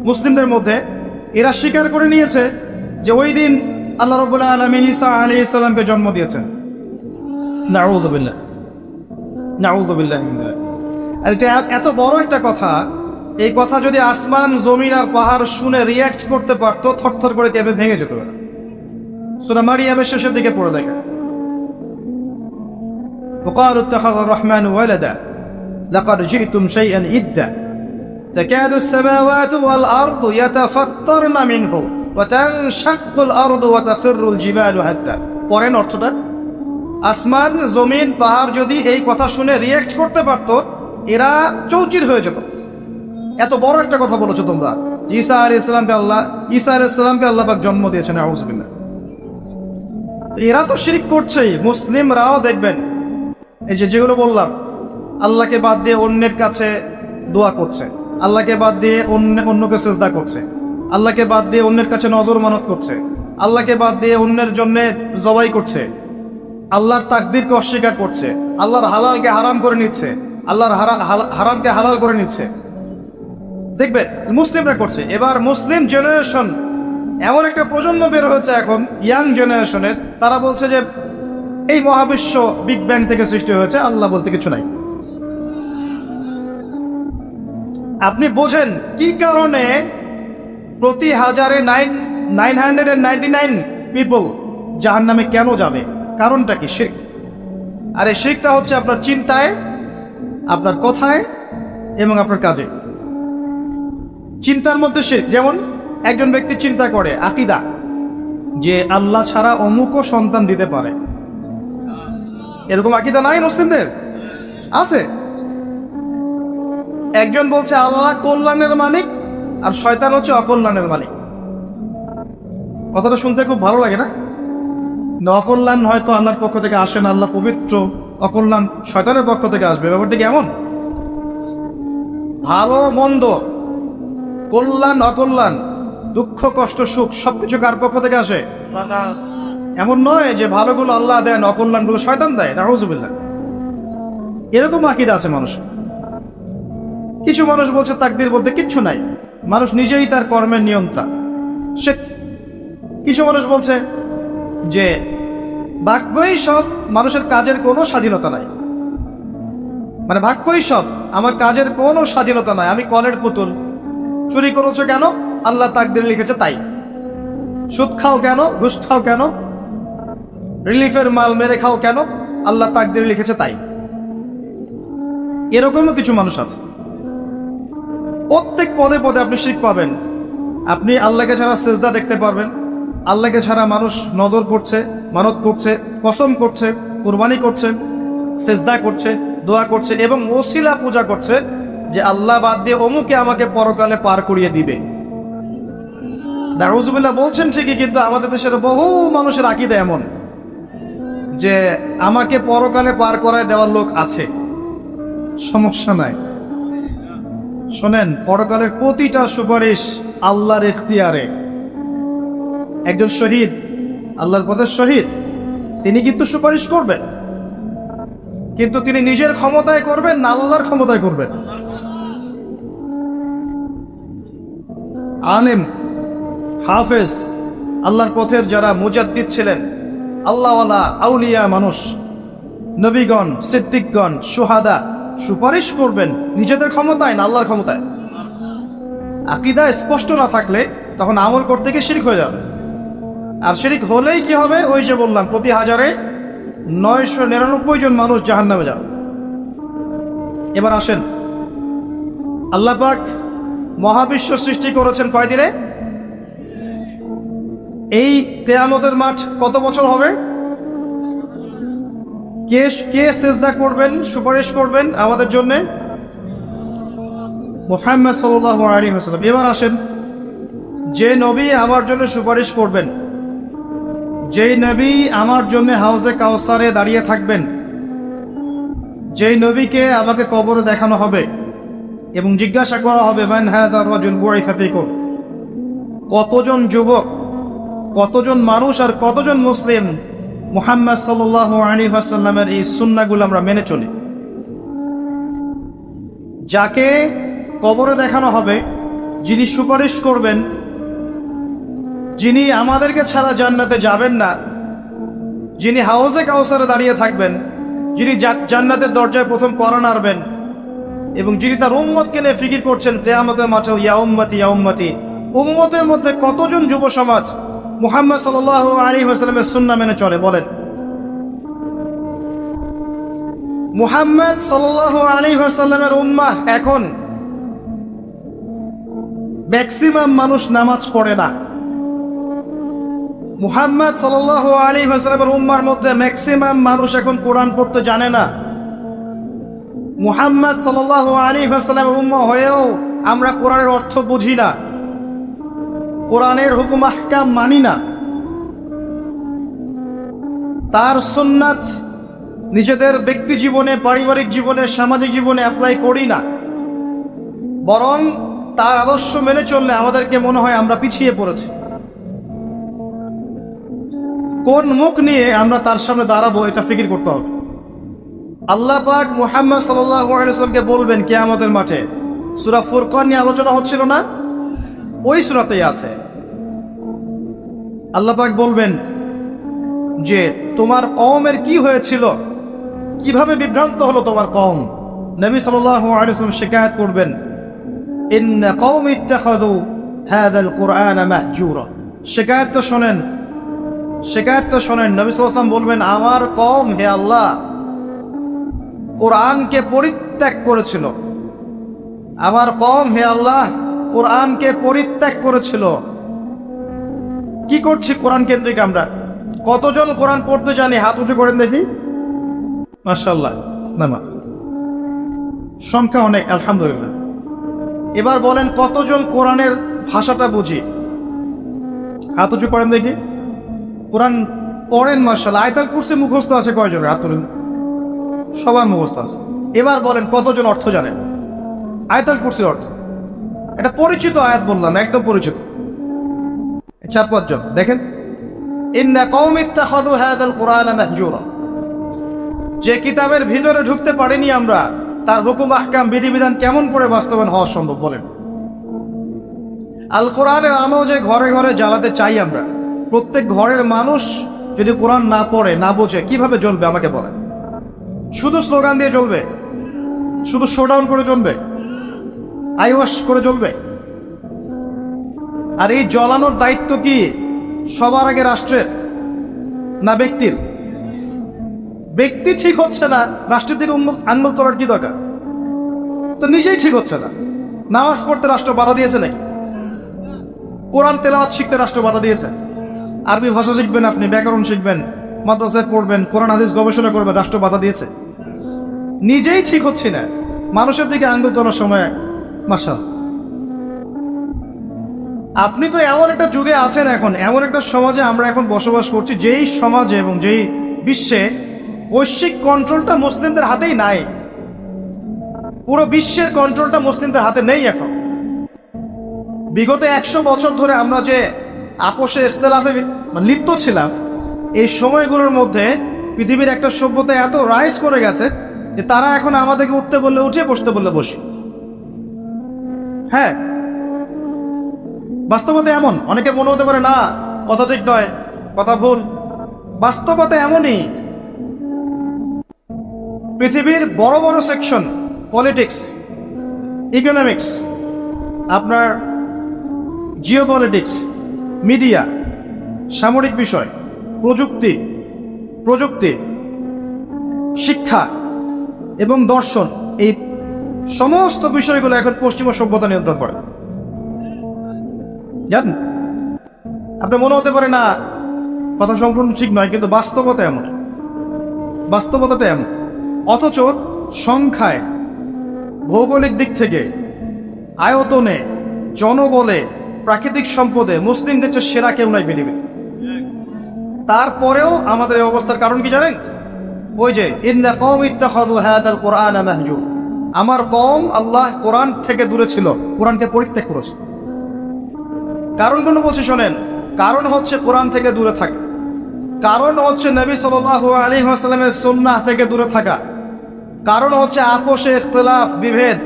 মুসলিমদের মধ্যে, এরা স্বীকার করে নিয়েছে যে ওই দিন আল্লাহ রাব্বুল আলামিন ঈসা আলাইহিস সালামকে জন্ম দিয়েছেন। নাউযুবিল্লাহ, নাউযুবিল্লাহ। আর এটা এত বড় একটা কথা, এই কথা যদি আসমান জমিন আর পাহাড় শুনে রিয়্যাক্ট করতে পারতো, থরথর করে কেঁপে ভেঙে যেত। সূরা মারিয়ামের শেষের দিকে পড়ে দেখেন, وقالوا اتخذ الرحمن ولدا لقد جئتم شيئا إدا تكاد السماوات والأرض يتفطرن منه وتنشق الأرض وتخر الجبال هدا। পরেন অর্থটা, আসমান জমিন পাহাড় যদি এই কথা শুনে রিয়্যাক্ট করতে পারতো, এরা চৌচির হয়ে যেত, এত বড় একটা কথা বলেছো তোমরা, ঈসা আলাইহিস সালামকে আল্লাহ পাক জন্ম দিয়েছেন, আউযুবিল্লাহ। এরা তো শিরক করছেই। মুসলিমরাও দেখবেন এই যেগুলো বললাম, আল্লাহকে বাদ দিয়ে অন্যের কাছে দোয়া করছে, আল্লাহকে বাদ দিয়ে অন্যকে সিজদা করছে, আল্লাহকে বাদ দিয়ে অন্যের কাছে নজর মানত করছে, আল্লাহকে বাদ দিয়ে অন্যের জন্য জবাই করছে, আল্লাহর তাকদীরকে অস্বীকার করছে, আল্লাহর হালালকে হারাম করে নিচ্ছে, আল্লাহর হারামকে হালাল করে নিচ্ছে। দেখবেন মুসলিমরা করছে। এবার মুসলিম জেনারেশন, এমন একটা প্রজন্ম বের হয়েছে এখন, ইয়াং জেনারেশনের, তারা বলছে যে এই মহাবিশ্ব বিগ ব্যাং থেকে সৃষ্টি হয়েছে, আল্লাহ বলতে কিছু নাই। আপনি বোঝেন কি কারণে প্রতি হাজারে 999 পিপল জাহান্নামে কেন যাবে? কারণটা কি? শিরক। আর এই শিরকটা হচ্ছে আপনার চিন্তায়, আপনার কথায় এবং আপনার কাজে। চিন্তার মধ্যে শিরক। যেমন একজন ব্যক্তি চিন্তা করে আকীদা যে আল্লাহ ছাড়া অমুকও সন্তান দিতে পারে, এরকম আকীদা নাই মুসলিমদের? আছে। একজন বলছে আল্লাহ কল্যাণের মালিক আর শয়তান হচ্ছে অকল্যাণের মালিক। কথাটা শুনতে খুব ভালো লাগে না? অকল্যাণ হয়তো আল্লাহর পক্ষ থেকে আসে না, আল্লাহ পবিত্র, অকল্যাণ শয়তানের পক্ষ থেকে আসবে। ব্যাপারটা কি এমন? ভালো মন্দ, কল্যাণ অকল্যাণ, দুঃখ কষ্ট সুখ সবকিছু কার পক্ষ থেকে আসে? এমন নয় যে ভালোগুলো আল্লাহ দেন, অকল্যাণগুলো শয়তান দেয়, নাউযুবিল্লাহ। এরকম আকীদা আছে মানুষ। কিছু মানুষ বলছে তাকদীর বলতে কিচ্ছু নাই, মানুষ নিজেই তার কর্মের নিয়ন্ত্রণ। কিছু মানুষ বলছে যে ভাগ্যই সব, মানুষের কাজের কোনো স্বাধীনতা নাই। মানে ভাগ্যই সব, আমার কাজের কোনো স্বাধীনতা নাই, আমি কলের পুতুল। চুরি করেছো কেন? আল্লাহ তাকদীরে লিখেছে তাই। সুদ খাও কেন? ঘুষ খাও কেন? রিলিফের মাল মেরে খাও কেন? আল্লাহ তাকদীরে লিখেছে তাই। এরকমও কিছু মানুষ আছে। প্রত্যেক পদে পদে আপনি শিরক পাবেন। আপনি আল্লাহকে ছাড়া সিজদা দেখতে পারবেন, আল্লাহকে ছাড়া মানুষ নজর করছে, মানত করছে, কসম করছে, কুরবানি করছে, সিজদা করছে, দোয়া করছে এবং ওসিলা পূজা করছে যে আল্লাহ বাদ দিয়ে অমুকে আমাকে পরকালে পার করিয়ে দিবে। নাউযুবিল্লাহ বলছেন ঠিকই, কিন্তু আমাদের দেশের বহু মানুষের আকীদা এমন যে আমাকে পরকালে পার করায় দেওয়ার লোক আছে, সমস্যা নাই। শোনেন, পরকালের প্রতিটা সুপারিশ আল্লাহর ইখতিয়ারে। একজন শহীদ, আল্লাহর পথের শহীদ, তিনি কিন্তু সুপারিশ করবেন, কিন্তু তিনি নিজের ক্ষমতায় করবেন না আল্লাহর ক্ষমতায় করবেন। আলেম, হাফেজ, আল্লাহর পথের যারা মুজাদ্দিদ ছিলেন, আল্লাহওয়ালা আউলিয়া মানুষ, নবীগণ, সিদ্দিকগণ, সুহাদা, সুপারিশ করবেন নিজেদের ক্ষমতায় না আল্লাহর ক্ষমতায়। আকীদা স্পষ্ট না থাকলে তখন আমল করতে গিয়ে শিরক হয়ে যাবে। আর শিরক হলেই কি হবে? ওই যে বললাম, প্রতি হাজারে 999 জন মানুষ জাহান্নামে যাবে। এবার আসেন, আল্লাহ পাক মহাবিশ্ব সৃষ্টি করেছেন কয়দিনে? এই কিয়ামতের মাঠ কত বছর হবে? কে সিজদা করবেন, সুপারিশ করবেন আমাদের জন্য? মুহাম্মদ সাল্লাল্লাহু আলাইহি ওয়াসাল্লাম। এবার আসেন, যে নবী আমার জন্য সুপারিশ করবেন, যেই নবী আমার জন্য হাউজে কাউসারে দাঁড়িয়ে থাকবেন, যেই নবীকে আমাকে কবরে দেখানো হবে এবং জিজ্ঞাসা করা হবে মান হাযা রাজুল বুইসা ফীকুম, কতজন যুবক, কতজন মানুষ আর কতজন মুসলিম মুহাম্মদ সাল্লাল্লাহু আলাইহি ওয়াসাল্লামের এই সুন্নাহগুলো আমরা মেনে চলি। যাকে কবরে দেখানো হবে, যিনি সুপারিশ করবেন, যিনি আমাদেরকে ছাড়া জান্নাতে যাবেন না, যিনি হাউজে কাউসারে দাঁড়িয়ে থাকবেন, যিনি জান্নাতের দরজায় প্রথম কড়া নাড়বেন এবং যিনি তার উম্মতকে নিয়ে ফিকির করছেন কিয়ামতের মাঠে, ইয়া উম্মতি ইয়া উম্মতি, উম্মতের মধ্যে কতজন যুব সমাজ মুহাম্মদ সাল্লাল্লাহু আলাইহি ওয়াসাল্লামের সুন্নাহ মেনে চলে? বলেন। মুহাম্মদ সাল্লাল্লাহু আলাইহি ওয়াসাল্লামের উম্মাহ এখন ম্যাক্সিমাম মানুষ নামাজ পড়ে না। মুহাম্মদ সাল্লাল্লাহু আলাইহি ওয়াসাল্লামের উম্মার মধ্যে ম্যাক্সিমাম মানুষ এখন কোরআন পড়তে জানে না। মুহাম্মদ সাল্লাল্লাহু আলাইহি ওয়াসাল্লামের উম্মাহ হয়েও আমরা কোরআনের অর্থ বুঝি না, কোরআনের হুকুম আহকাম মানি না, তার সুন্নাত নিজেদের ব্যক্তি জীবনে, পারিবারিক জীবনে, সামাজিক জীবনে অ্যাপ্লাই করি না, বরং তার আদর্শ মেনে চললে আমাদেরকে মনে হয় আমরা পিছিয়ে পড়েছি। কোন মুখ নিয়ে আমরা তার সামনে দাঁড়াবো এটা ফিকির করতে হবে। আল্লাহ পাক মুহাম্মদ সাল্লাল্লাহু আলাইহি ওয়াসাল্লামকে বলবেন কিয়ামতের মাঠে, সূরা ফুরকান নিয়ে আলোচনা হচ্ছিল না, ওই সূরাতেই আছে। আল্লাহ পাক বলবেন যে তোমার কওমের কি হয়েছিল, কিভাবে বিভ্রান্ত হলো তোমার কওম। নবী সাল্লাল্লাহু আলাইহি ওয়াসাল্লাম শিকায়াত করবেন, ইন্না কওমি ইত্তাখাযু হাযাল কুরআনা মাহজুরা। শিকায়াত তো শোনেন, শিকায়াত তো শোনেন। নবী সাল্লাল্লাহু আলাইহি ওয়াসাল্লাম বলবেন, আমার কওম হে আল্লাহ কোরআনকে পরিত্যাগ করেছিল, আমার কওম হে আল্লাহ কোরআনকে পরিত্যাগ করেছিল। কি করছি কোরআন কেন্দ্রিক আমরা? কতজন কোরআন পড়তে জানি? হাত উঁচু করেন দেখি। মাশাআল্লাহ, না সংখ্যা অনেক, আলহামদুলিল্লাহ। এবার বলেন কতজন কোরআনের ভাষাটা বুঝি? হাত উঁচু করেন দেখি। কোরআন পড়েন মাশাআল্লাহ। আয়াতুল কুরসি মুখস্থ আছে কয়জনের? হাত তুলেন। সবার মুখস্থ আছে। এবার বলেন কতজন অর্থ জানেন আয়াতুল কুরসির অর্থ? এটা পরিচিত আয়াত বললাম, একদম পরিচিত। 4-5 জন। দেখেন, ইন্না কওমি ইত্তাখাযু হাযাল কুরআনা মাহজুরা। যে কিতাবের ভিতরে ঢুকতে পারিনি আমরা, তার হুকুম আহকাম বিধিবিধান কেমন করে বাস্তবায়ন হওয়া সম্ভব বলেন? আল কোরআনের আলো যে ঘরে ঘরে জ্বালাতে চাই আমরা, প্রত্যেক ঘরের মানুষ যদি কোরআন না পড়ে, না বোঝে, কিভাবে জ্বলবে আমাকে বলেন? শুধু স্লোগান দিয়ে চলবে? শুধু শোডাউন করে চলবে? আইওয়াশ করে চলবে? আর এই জ্বলানোর দায়িত্ব কি সবার আগে রাষ্ট্রের না ব্যক্তির? ব্যক্তি ঠিক হচ্ছে না, রাষ্ট্রের দিকে আঙ্গুল তোলার কি দরকার? তো নিজেই ঠিক হচ্ছে না। নামাজ পড়তে রাষ্ট্র বাধা দিয়েছে নাকি? কোরআন তেলাওয়াত শিখতে রাষ্ট্র বাধা দিয়েছে? আরবি ভাষা শিখবেন, আপনি ব্যাকরণ শিখবেন, মাদ্রাসায় পড়বেন, কোরআন হাদিস গবেষণা করবেন, রাষ্ট্র বাধা দিয়েছে? নিজেই ঠিক হচ্ছে না, মানুষের দিকে আঙ্গুল তোলার সময় মাশাআল্লাহ। আপনি তো এমন একটা যুগে আছেন, এখন এমন একটা সমাজে আমরা এখন বসবাস করছি, যেই সমাজে এবং যেই বিশ্বে বৈশ্বিক কন্ট্রোলটা মুসলিমদের হাতেই নাই। পুরো বিশ্বের কন্ট্রোলটা মুসলিমদের হাতে নেই এখন। বিগত 100 বছর ধরে আমরা যে আপোষে ইখতিলাফে লিপ্ত ছিলাম, এই সময়গুলোর মধ্যে পৃথিবীর একটা সভ্যতা এত রাইজ করে গেছে যে তারা এখন আমাদেরকে উঠতে বললে উঠে, বসতে বললে বসি। হ্যাঁ, বাস্তবতা এমন। অনেকে মনে হতে পারে না কথা ঠিক নয়, কথা ভুল। বাস্তবতা এমনই। পৃথিবীর বড় বড় সেকশন, পলিটিক্স, ইকোনমিক্স, আপনার জিওপলিটিক্স, মিডিয়া, সামরিক বিষয়, প্রযুক্তি, শিক্ষা এবং দর্শন, এই সমস্ত বিষয়গুলো এখন পশ্চিমা সভ্যতা নিয়ন্ত্রণ করে। জানেন, আপনার মনে হতে পারে না কথা সম্পূর্ণ ঠিক নয়, কিন্তু বাস্তবতা এমন, বাস্তবতাটা এমন। অথচ সংখ্যায়, ভৌগোলিক দিক থেকে, আয়তনে, জনবলে, প্রাকৃতিক সম্পদে মুসলিমদের চেয়ে সেরা কেউ নাই পৃথিবীতে। তারপরেও আমাদের এই অবস্থার কারণ কি জানেন? ওই যে ইন্না কওমি ইত্তাখাযু হাযাল কুরআনা মাহজুর। আমার কওম আল্লাহ কোরআন থেকে দূরে ছিল, কোরআনকে পরিত্যাগ করেছে। কারণগুলো বলছি শোনেন। কারণ হচ্ছে কোরআন থেকে দূরে থাকা, কারণ হচ্ছে নবী সাল্লাল্লাহু আলাইহি ওয়াসাল্লামের সুন্নাহ থেকে দূরে থাকা, কারণ হচ্ছে আপোষে ইখতিলাফ, বিভেদ,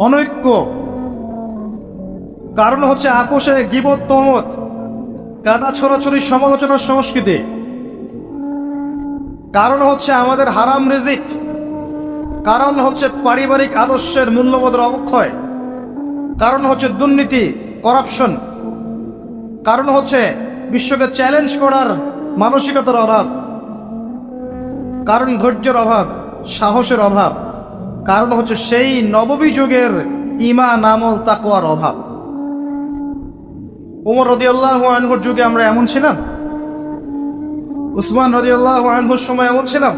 অনৈক্য, কারণ হচ্ছে আপোষে গীবত, তহমত, কাদা ছড়াছড়ি, সমালোচনার সংস্কৃতি, কারণ হচ্ছে আমাদের হারাম রিজিক, কারণ হচ্ছে পারিবারিক আদর্শের মূল্যবোধের অবক্ষয়, কারণ হচ্ছে দুর্নীতি, করাপশন, কারণ হচ্ছে বিশ্বকে চ্যালেঞ্জ করার মানসিকতার অভাব, কারণ ধৈর্যের অভাব, সাহসের অভাব, কারণ হচ্ছে সেই নববী যুগের ঈমান, আমল, তাকওয়ার অভাব। ওমর রাদিয়াল্লাহু আনহুর যুগে আমরা এমন ছিলাম? উসমান রাদিয়াল্লাহু আনহুর সময় এমন ছিলাম?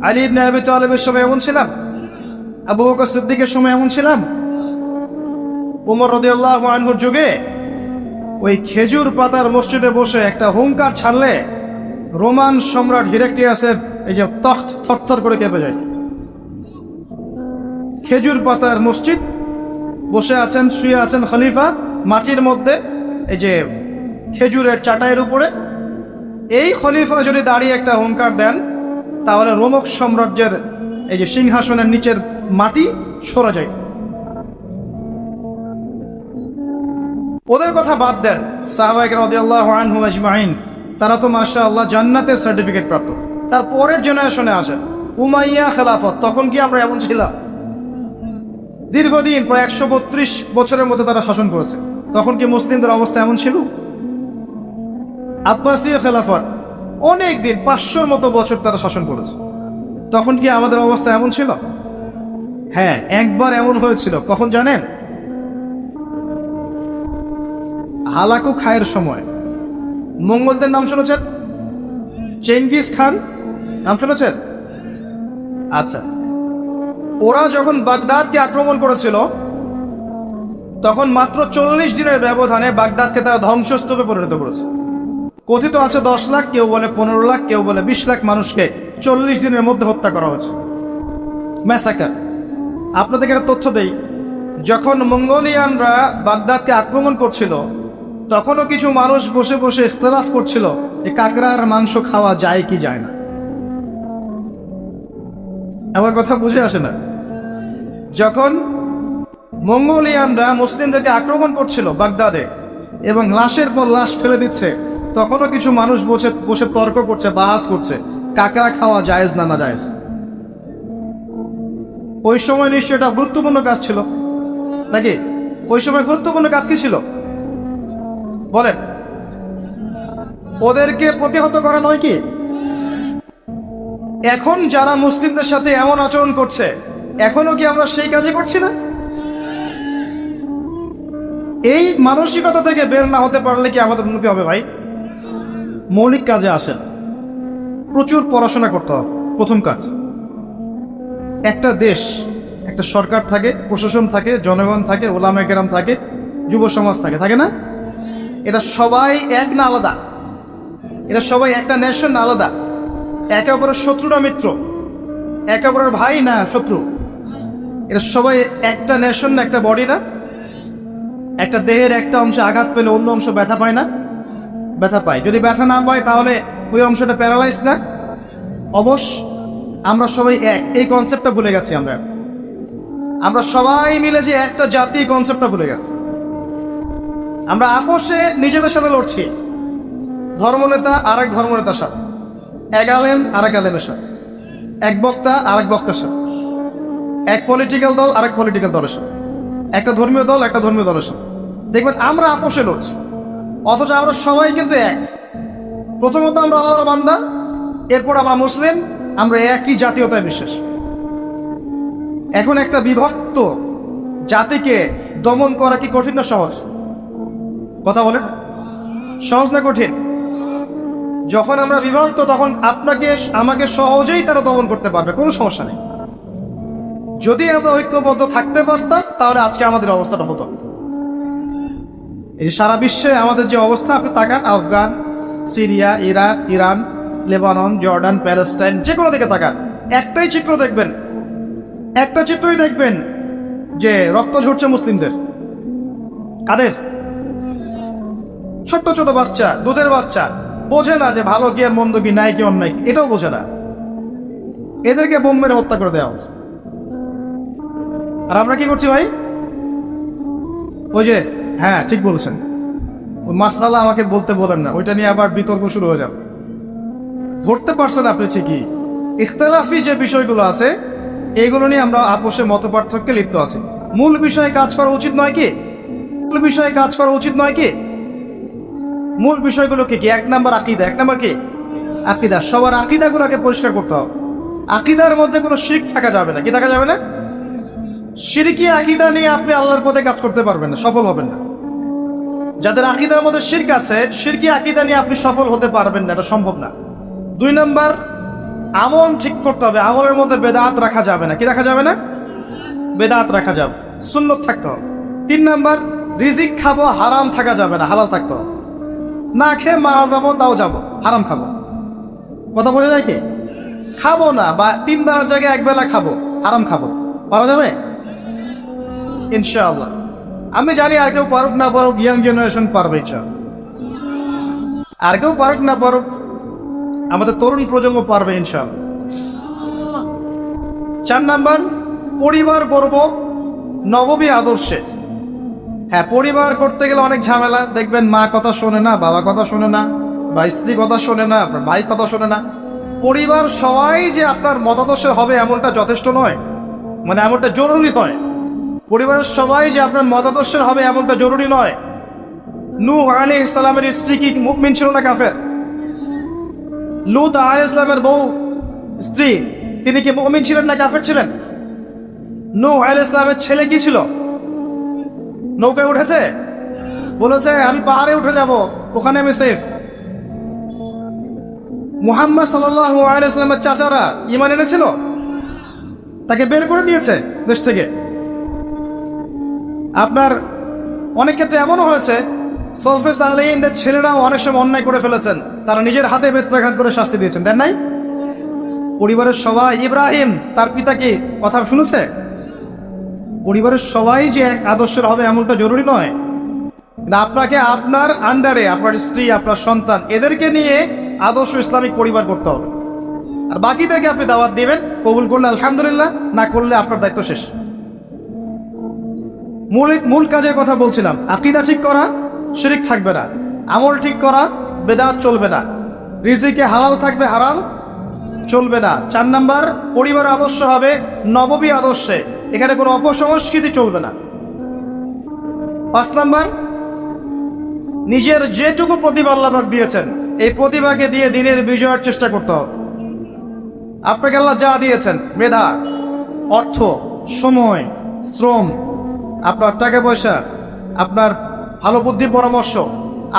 আলী ইবনে আবি তালিবের সময় এমন ছিলাম? আবু বকর সিদ্দিকের সময় এমন ছিলাম, উমর রাদিয়াল্লাহু আনহুর যুগে ওই খেজুর পাতার মসজিদে বসে একটা হুঙ্কার ছাড়লে রোমান সম্রাট হিরাক্লিয়াসের এই যে তখ্ত থরথর করে কেঁপে যায়। খেজুর পাতার মসজিদ, বসে আছেন, শুয়ে আছেন খলিফা মাটির মধ্যে, এই যে খেজুরের চাটাইয়ের উপরে। এই খলিফা যদি দাঁড়িয়ে একটা হুঙ্কার দেন, তাহলে রোমক সাম্রাজ্যের এই যে সিংহাসনের নিচের মাটি সরে যায়। ওদের কথা বাদ দেন, সাহাবায়ে কেরাম রাদিয়াল্লাহু আনহুম আজমাইন, তারা তো মাশাআল্লাহ জান্নাতের সার্টিফিকেট প্রাপ্ত। তার পরের জেনারেশনে আসেন উমাইয়া খেলাফত, তখন কি আমরা এমন ছিলাম? দীর্ঘদিন প্রায় 132 বছরের মধ্যে তারা শাসন করেছে, তখন কি মুসলিমদের অবস্থা এমন ছিল? আব্বাসীয় খেলাফত অনেক দিন, 500-র মতো বছর তারা শাসন করেছে, তখন কি আমাদের অবস্থা এমন ছিল? হ্যাঁ, একবার এমন হয়েছিল। কখন জানেন? হালাকু খায়ের সময়। মঙ্গলদের নাম শুনেছেন? চেঙ্গিস খান নাম শুনেছেন? আচ্ছা, ওরা যখন বাগদাদকে আক্রমণ করেছিল, তখন মাত্র 40 দিনের ব্যবধানে বাগদাদকে তারা ধ্বংসস্তূপে পরিণত করেছে। কথিত আছে 10 লাখ, কেউ বলে 15 লাখ, কেউ বলে 20 লাখ মানুষকে 40 দিনের মধ্যে হত্যা করা হয়েছে। ম্যাসাকার। আপনাদেরকে একটা তথ্য দেই, যখন মঙ্গোলিয়ানরা বাগদাদকে আক্রমণ করছিল, তখনও কিছু মানুষ বসে বসে ইখতিলাফ করছিল যে কাকড়ার মাংস খাওয়া যায় কি যায় না। আমার কথা বুঝে আসে না? যখন মঙ্গোলিয়ানরা মুসলিমদেরকে আক্রমণ করছিল বাগদাদে এবং লাশের পর লাশ ফেলে দিচ্ছে, তখনও কিছু মানুষ বসে বসে তর্ক করছে, বাহাস করছে কাকড়া খাওয়া জায়েজ না না জায়েজ। ওই সময় নিশ্চয় এটা গুরুত্বপূর্ণ কাজ ছিল নাকি? ওই সময় গুরুত্বপূর্ণ কাজ কি ছিল বলেন? ওদেরকে প্রতিহত করা নয় কি? এখন যারা মুসলিমদের সাথে এমন আচরণ করছে, এখনো কি আমরা সেই কাজই করছি না? এই মানসিকতা থেকে বের না হতে পারলে কি আমাদের উন্নতি হবে ভাই? মৌলিক কাজে আসেন, প্রচুর পড়াশোনা করতে হবে। প্রথম কাজ, একটা দেশ, একটা সরকার থাকে, প্রশাসন থাকে, জনগণ থাকে, ওলামায়ে কেরাম থাকে, যুব সমাজ থাকে, থাকে না? এরা সবাই এক না আলাদা? এরা সবাই একটা নেশন না আলাদা? একে অপরের শত্রু না মিত্র? একে অপরের ভাই না শত্রু? এরা সবাই একটা নেশন না, একটা বডি না? একটা দেহের একটা অংশে আঘাত পেলে অন্য অংশ ব্যথা পায় না? ব্যথা পায়। যদি ব্যথা না পায় তাহলে ওই অংশটা প্যারালাইজ না? অবশ্য আমরা সবাই এক, এই কনসেপ্টটা ভুলে গেছি। আমরা সবাই মিলে যে একটা জাতি, কনসেপ্টটা ভুলে গেছি। আমরা আপোষে নিজেদের সাথে লড়ছি, ধর্মনেতা আরেক ধর্মনেতার সাথে, এক আলেম আরেক আলেমের সাথে, এক বক্তা আরেক বক্তার সাথে, এক পলিটিক্যাল দল আরেক পলিটিক্যাল দলের সাথে, একটা ধর্মীয় দল একটা ধর্মীয় দলের সাথে। দেখবেন আমরা আপোষে লড়ছি, অথচ আমরা সবাই কিন্তু এক। প্রথমত আমরা আল্লাহর বান্দা, এরপর আমরা মুসলিম, আমরা একই জাতীয়তায় বিশ্বাস। এখন একটা বিভক্ত জাতিকে দমন করা কি কঠিন না সহজ? কথা বলেন, সহজ না কঠিন? যখন আমরা বিভক্ত, তখন আপনাকে আমাকে সহজেই তারা দমন করতে পারবে, কোনো সমস্যা নেই। যদি আমরা ঐক্যবদ্ধ থাকতে পারতাম, তাহলে আজকে আমাদের অবস্থাটা হতো। এই যে সারা বিশ্বে আমাদের যে অবস্থা, আপনি তাকান, Afghan, Syria, Iraq, Iran, Lebanon, Jordan, Palestine, যে কোনো দিকে তাকান, একটাই চিত্র দেখবেন, একটা চিত্রই দেখবেন যে রক্ত ঝরছে মুসলিমদের। কাদের? ছোট্ট ছোট বাচ্চা, দুধের বাচ্চা, বোঝে না যে ভালো কি আর মন্দ কি, নাই কি অন্যায়, এটাও বোঝে না। এদেরকে বোম মেরে হত্যা করে দেওয়া হচ্ছে। আর আমরা কি করছি ভাই? ওই যে, হ্যাঁ ঠিক বলছেন, ওই মাসআলা আমাকে বলতে বলেন না, ওইটা নিয়ে আবার বিতর্ক শুরু হয়ে যাবে। ধরতে পারছেন আপনি ঠিকই, ইখতিলাফি যে বিষয়গুলো আছে, এইগুলো নিয়ে আমরা আপোষে মত পার্থক্যে লিপ্ত আছি। মূল বিষয়ে কাজ করা উচিত নয় কি? মূল বিষয়ে কাজ করা উচিত নয় কি? মূল বিষয়গুলো কি কি? 1 নাম্বার আকীদা। 1 নাম্বার কি? আকীদা। সবার আকীদাগুলোকে পরিষ্কার করতে হবে। আকীদার মধ্যে কোনো শিরক থাকা যাবে না। কি থাকা যাবে না? শিরকি আকীদা নিয়ে আপনি আল্লাহর পথে কাজ করতে পারবেন না, সফল হবেন না। যাদের আকীদার মধ্যে শিরক আছে, শিরকি আকীদা নিয়ে আপনি সফল হতে পারবেন না, এটা সম্ভব না। 2 নাম্বার, আমল ঠিক করতে হবে। আমলের মধ্যে বেদাত রাখা যাবে না। কি রাখা যাবে না? বেদাত রাখা যাবে, সুন্নত থাকতে হবে। 3 নাম্বার, রিজিক খাবো, হারাম থাকা যাবে না, হালাল থাকতে হবে। না খেয়ে মারা যাবো, তাও যাবো, হারাম খাবো। কথা বোঝা যায় কি? খাবো না, বা 3 বেলার জায়গায় 1 বেলা খাবো, হারাম খাবো, পারা যাবে ইনশাআল্লাহ। আমি জানি আর কেউ পারুক না পারুক, ইয়াং জেনারেশন পারবে ইনশাআল্লাহ। আর কেউ পারুক না পারুক, আমাদের তরুণ প্রজন্ম পারবে ইনশাআল্লাহ। 4 নাম্বার, পরিবার গড়ব নববী আদর্শে। হ্যাঁ, পরিবার করতে গেলে অনেক ঝামেলা। দেখবেন মা কথা শোনে না, বাবা কথা শোনে না, বা স্ত্রী কথা শোনে না, আপনার ভাই কথা শোনে না। পরিবার সবাই যে আপনার মতাদর্শের হবে এমনটা যথেষ্ট নয়, মানে এমনটা জরুরি নয়। পরিবারের সবাই যে আপনার মতাদর্শের হবে এমনটা জরুরি নয়। নূহ আলাইহিস সালামের স্ত্রী কি মুমিন ছিল না কাফের? লূত আলাইহিস সালামের বউ স্ত্রী, তিনি কি মুমিন ছিলেন না কাফের ছিলেন? নূহ আলাইহিস সালামের ছেলে কি ছিল? নৌকায় উঠেছে, বলেছে আমি পাহাড়ে উঠে যাব, ওখানে আমি সেফ। মুহাম্মদ সাল্লাল্লাহু আলাইহি ওয়াসাল্লামের চাচারা ঈমান এনেছিল, তাকে বের করে দিয়েছে দেশ থেকে। আপনার অনেক ক্ষেত্রে এমনও হয়েছে, সলফে সালেহিনদের ছেলেরাও অনেক সময় অন্যায় করে ফেলেছেন, তারা নিজের হাতে বেত্রাঘাত করে শাস্তি দিয়েছেন, দেন নাই? পরিবারের সবাই, ইব্রাহিম তার পিতাকে কথা শুনেছে। পরিবারের সবাই যে এক আদর্শের হবে এমনটা জরুরি নয়। আপনাকে আপনার আন্ডারে আপনার স্ত্রী, আপনার সন্তান, এদেরকে নিয়ে আদর্শ ইসলামিক পরিবার করতে হবে। আর বাকিদেরকে আপনি দাওয়াত দিবেন, কবুল করলে আলহামদুলিল্লাহ, না করলে আপনার দায়িত্ব শেষ। মূল কাজের কথা বলছিলাম, আকীদা ঠিক করা, শিরক থাকবে না। আমল ঠিক করা, বেদাত চলবে না। রিজিকে হালাল থাকবে, হারাম চলবে না। 4 নাম্বার, পরিবার আদর্শ হবে নববী আদর্শে, এখানে কোনো অপসংস্কৃতি চলবে না। 5 নাম্বার, নিজের যেটুকু প্রতিভা আল্লাহ পাক দিয়েছেন, এই প্রতিভাকে দিয়ে দিনের বিজয়ের চেষ্টা করতে হবে। আপনাকে আল্লাহ যা দিয়েছেন, মেধা, অর্থ, সময়, শ্রম, আপনার টাকা পয়সা, আপনার ভালো বুদ্ধি পরামর্শ,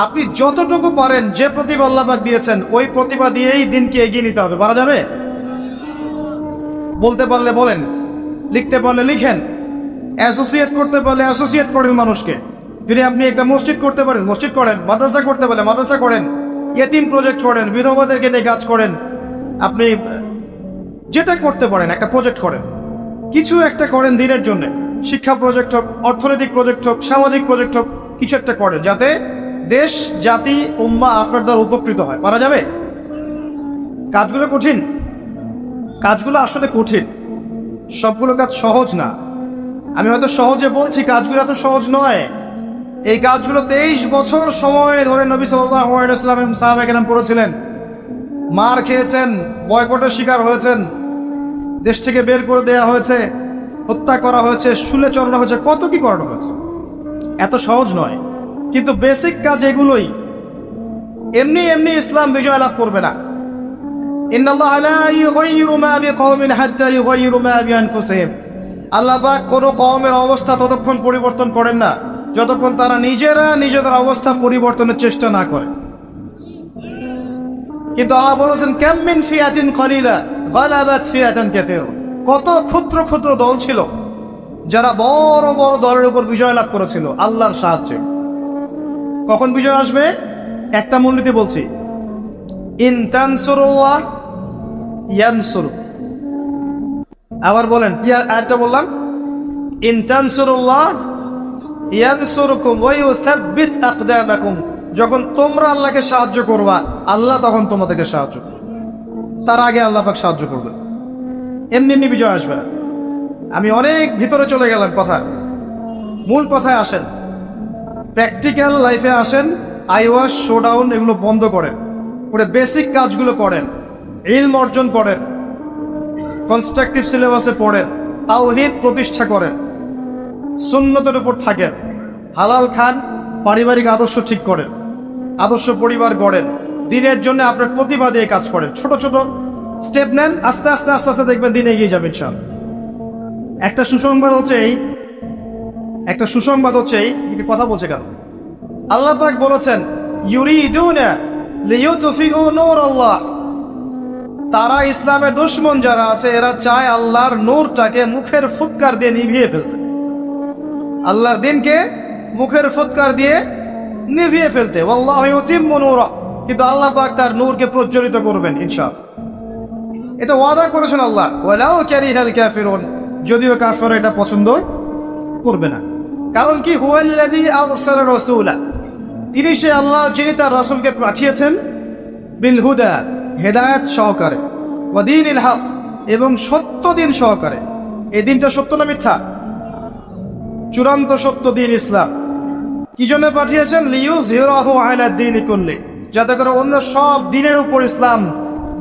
আপনি যতটুকু পারেন, যে প্রতিভা আল্লাহ পাক দিয়েছেন, ওই প্রতিভা দিয়েই দিনকে এগিয়ে নিতে হবে। পারা যাবে? বলতে পারলে বলেন, লিখতে পারলে লিখেন, অ্যাসোসিয়েট করতে পারলে অ্যাসোসিয়েট করেন মানুষকে। যদি আপনি একটা মসজিদ করতে পারেন, মসজিদ করেন। মাদ্রাসা করতে পারলে মাদ্রাসা করেন, ইয়েতিম প্রজেক্ট করেন, বিধবাদেরকে নিয়ে কাজ করেন। আপনি যেটা করতে পারেন একটা প্রজেক্ট করেন, কিছু একটা করেন দিনের জন্য। শিক্ষা প্রজেক্ট হোক, অর্থনৈতিক প্রজেক্ট হোক, সামাজিক প্রজেক্ট হোক, কিছু একটা করেন যাতে দেশ, জাতি, উম্মাহ আপনার দ্বারা উপকৃত হয়। পারা যাবে? কাজগুলো কঠিন, কাজগুলো আসলে কঠিন, সবগুলো কাজ সহজ না। আমি হয়তো সহজে বলছি, কাজগুলো এত সহজ নয়। এই কাজগুলো 23 বছর সময় ধরে নবী সাল্লাল্লাহু আলাইহি ওয়াসাল্লাম সাহাবায়ে কেরাম করেছিলেন। মার খেয়েছেন, বয়কটের শিকার হয়েছেন, দেশ থেকে বের করে দেওয়া হয়েছে, হত্যা করা হয়েছে, শুলে চড়ানো হয়েছে, কত কি করানো হয়েছে। এত সহজ নয়, কিন্তু বেসিক কাজ এগুলোই। এমনি এমনি ইসলাম বিজয় লাভ করবে না। ইন্নাল্লাহা লা ইউগাইয়িরু মা বিকওমিন হাত্তা ইউগাইয়িরু মা বিআনফুসিহিম। আল্লাহ পাক কোনো কওমের অবস্থা ততক্ষণ পরিবর্তন করেন না যতক্ষণ তারা নিজেরা নিজেদের অবস্থা পরিবর্তনের চেষ্টা না করে। কিন্তু আল্লাহ বলেছেন, কাম মিন ফিয়াতিন কলিলা গালাবাত ফিয়াতান কাসীরা। কত ক্ষুদ্র ক্ষুদ্র দল ছিল যারা বড় বড় দলের উপর বিজয় লাভ করেছিল আল্লাহর সাহায্যে। কখন বিজয় আসবে? একটা মূলনীতি বলছি, ইন তানসুরুল্লাহ ইয়ানসুর। আবার বলেন, কি আয়াতটা বললাম? ইন তানসুরুল্লাহ ইয়ানসুরকুম ওয়া ইউসাব্বিত আকদামাকুম। যখন তোমরা আল্লাহকে সাহায্য করবা, আল্লাহ তখন তোমাদেরকে সাহায্য করবে। তার আগে আল্লাহ পাক সাহায্য করবে। এমনি এমনি বিজয় আসবে না। আমি অনেক ভিতরে চলে গেলাম কথা, মূল কথায় আসেন। প্র্যাকটিক্যাল লাইফে আসেন। আইওয়াশ, শোডাউন এগুলো বন্ধ করেন, ওটা বেসিক কাজগুলো করেন, ইলম অর্জন করেন, কনস্ট্রাকটিভ সিলেবাসে পড়েন, তাওহীদ প্রতিষ্ঠা করেন, সুন্নতের উপর থাকেন, হালাল খান, পারিবারিক আদর্শ ঠিক করেন, আদর্শ পরিবার গড়েন, দিনের জন্য আপনার প্রতিভা দিয়ে কাজ করেন। ছোট ছোট স্টেপ নেন, আস্তে আস্তে আস্তে আস্তে দেখবেন দিনে এগিয়ে যাবেন ইনশাআল্লাহ। একটা সুসংবাদ হচ্ছে এই কথা বলছে কেন? আল্লাহ পাক বলেছেন, ইউরিদুনা লিইউতফিউ নূরাল্লাহ। তারা ইসলামের দুশমন যারা আছে এরা চায় আল্লাহর নূরটাকে মুখের ফুৎকার দিয়ে নিভিয়ে ফেলতে, আল্লাহর দিনকে মুখের ফুৎকার দিয়ে নিভিয়ে ফেলতে। ওয়াল্লাহু ইউতিম্মু নূরা, কিন্তু আল্লাহ পাক তার নূরকে প্রজ্বলিত করবেন ইনশাআল্লাহ। এটা ওয়াদা করেছেন আল্লাহ, ওয়ালাউ কারিহাল কাফিরুন, যদিও কাফেররা এটা পছন্দ করবে না। কারণ কি, হুয়াল্লাযী আরসালা রাসূলা, তিনি সে আল্লাহ যিনি তার রাসূলকে পাঠিয়েছেন, বিল হুদা, হেদায়েত সহকারে, ওয়া দীনিল হক, এবং সত্য দিন সহকারে। এই দিনটা সত্য না মিথ্যা? চূড়ান্ত সত্য দিন ইসলাম। কি জন্য পাঠিয়েছেন? লিইয়ুযহিরাহু আলা দ্বীনি কুল্লি, যাতে করে অন্য সব দিনের উপর ইসলাম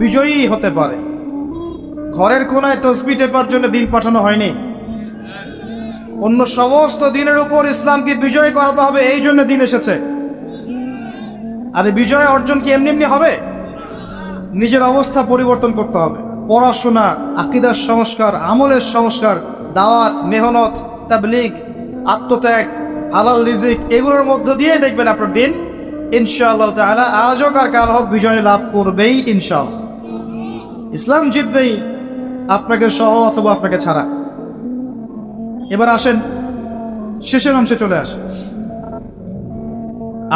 বিজয়ী হতে পারে। ঘরের কোনায় তসবিহ টেপার জন্য দিন পাঠানো হয়নি, অন্য সমস্ত দিনের উপর ইসলামকে বিজয় করাতে হবে, এই জন্য দিন এসেছে। আর এই বিজয় অর্জন কি এমনি এমনি হবে? নিজের অবস্থা পরিবর্তন করতে হবে। পড়াশোনা, আকীদার সংস্কার, আমলের সংস্কার, দাওয়াত, মেহনত, তাবলীগ, আত্মত্যাগ, হালাল রিজিক, এগুলোর মধ্য দিয়ে দেখবেন আপনার দিন ইনশাআল্লাহ তাআলা আজ হোক আর কাল হোক বিজয় লাভ করবেই ইনশাআল্লাহ। ইসলাম জিতবেই, আপনাকে সহ অথবা আপনাকে ছাড়া। এবার আসেন শেষের অংশে চলে আসে।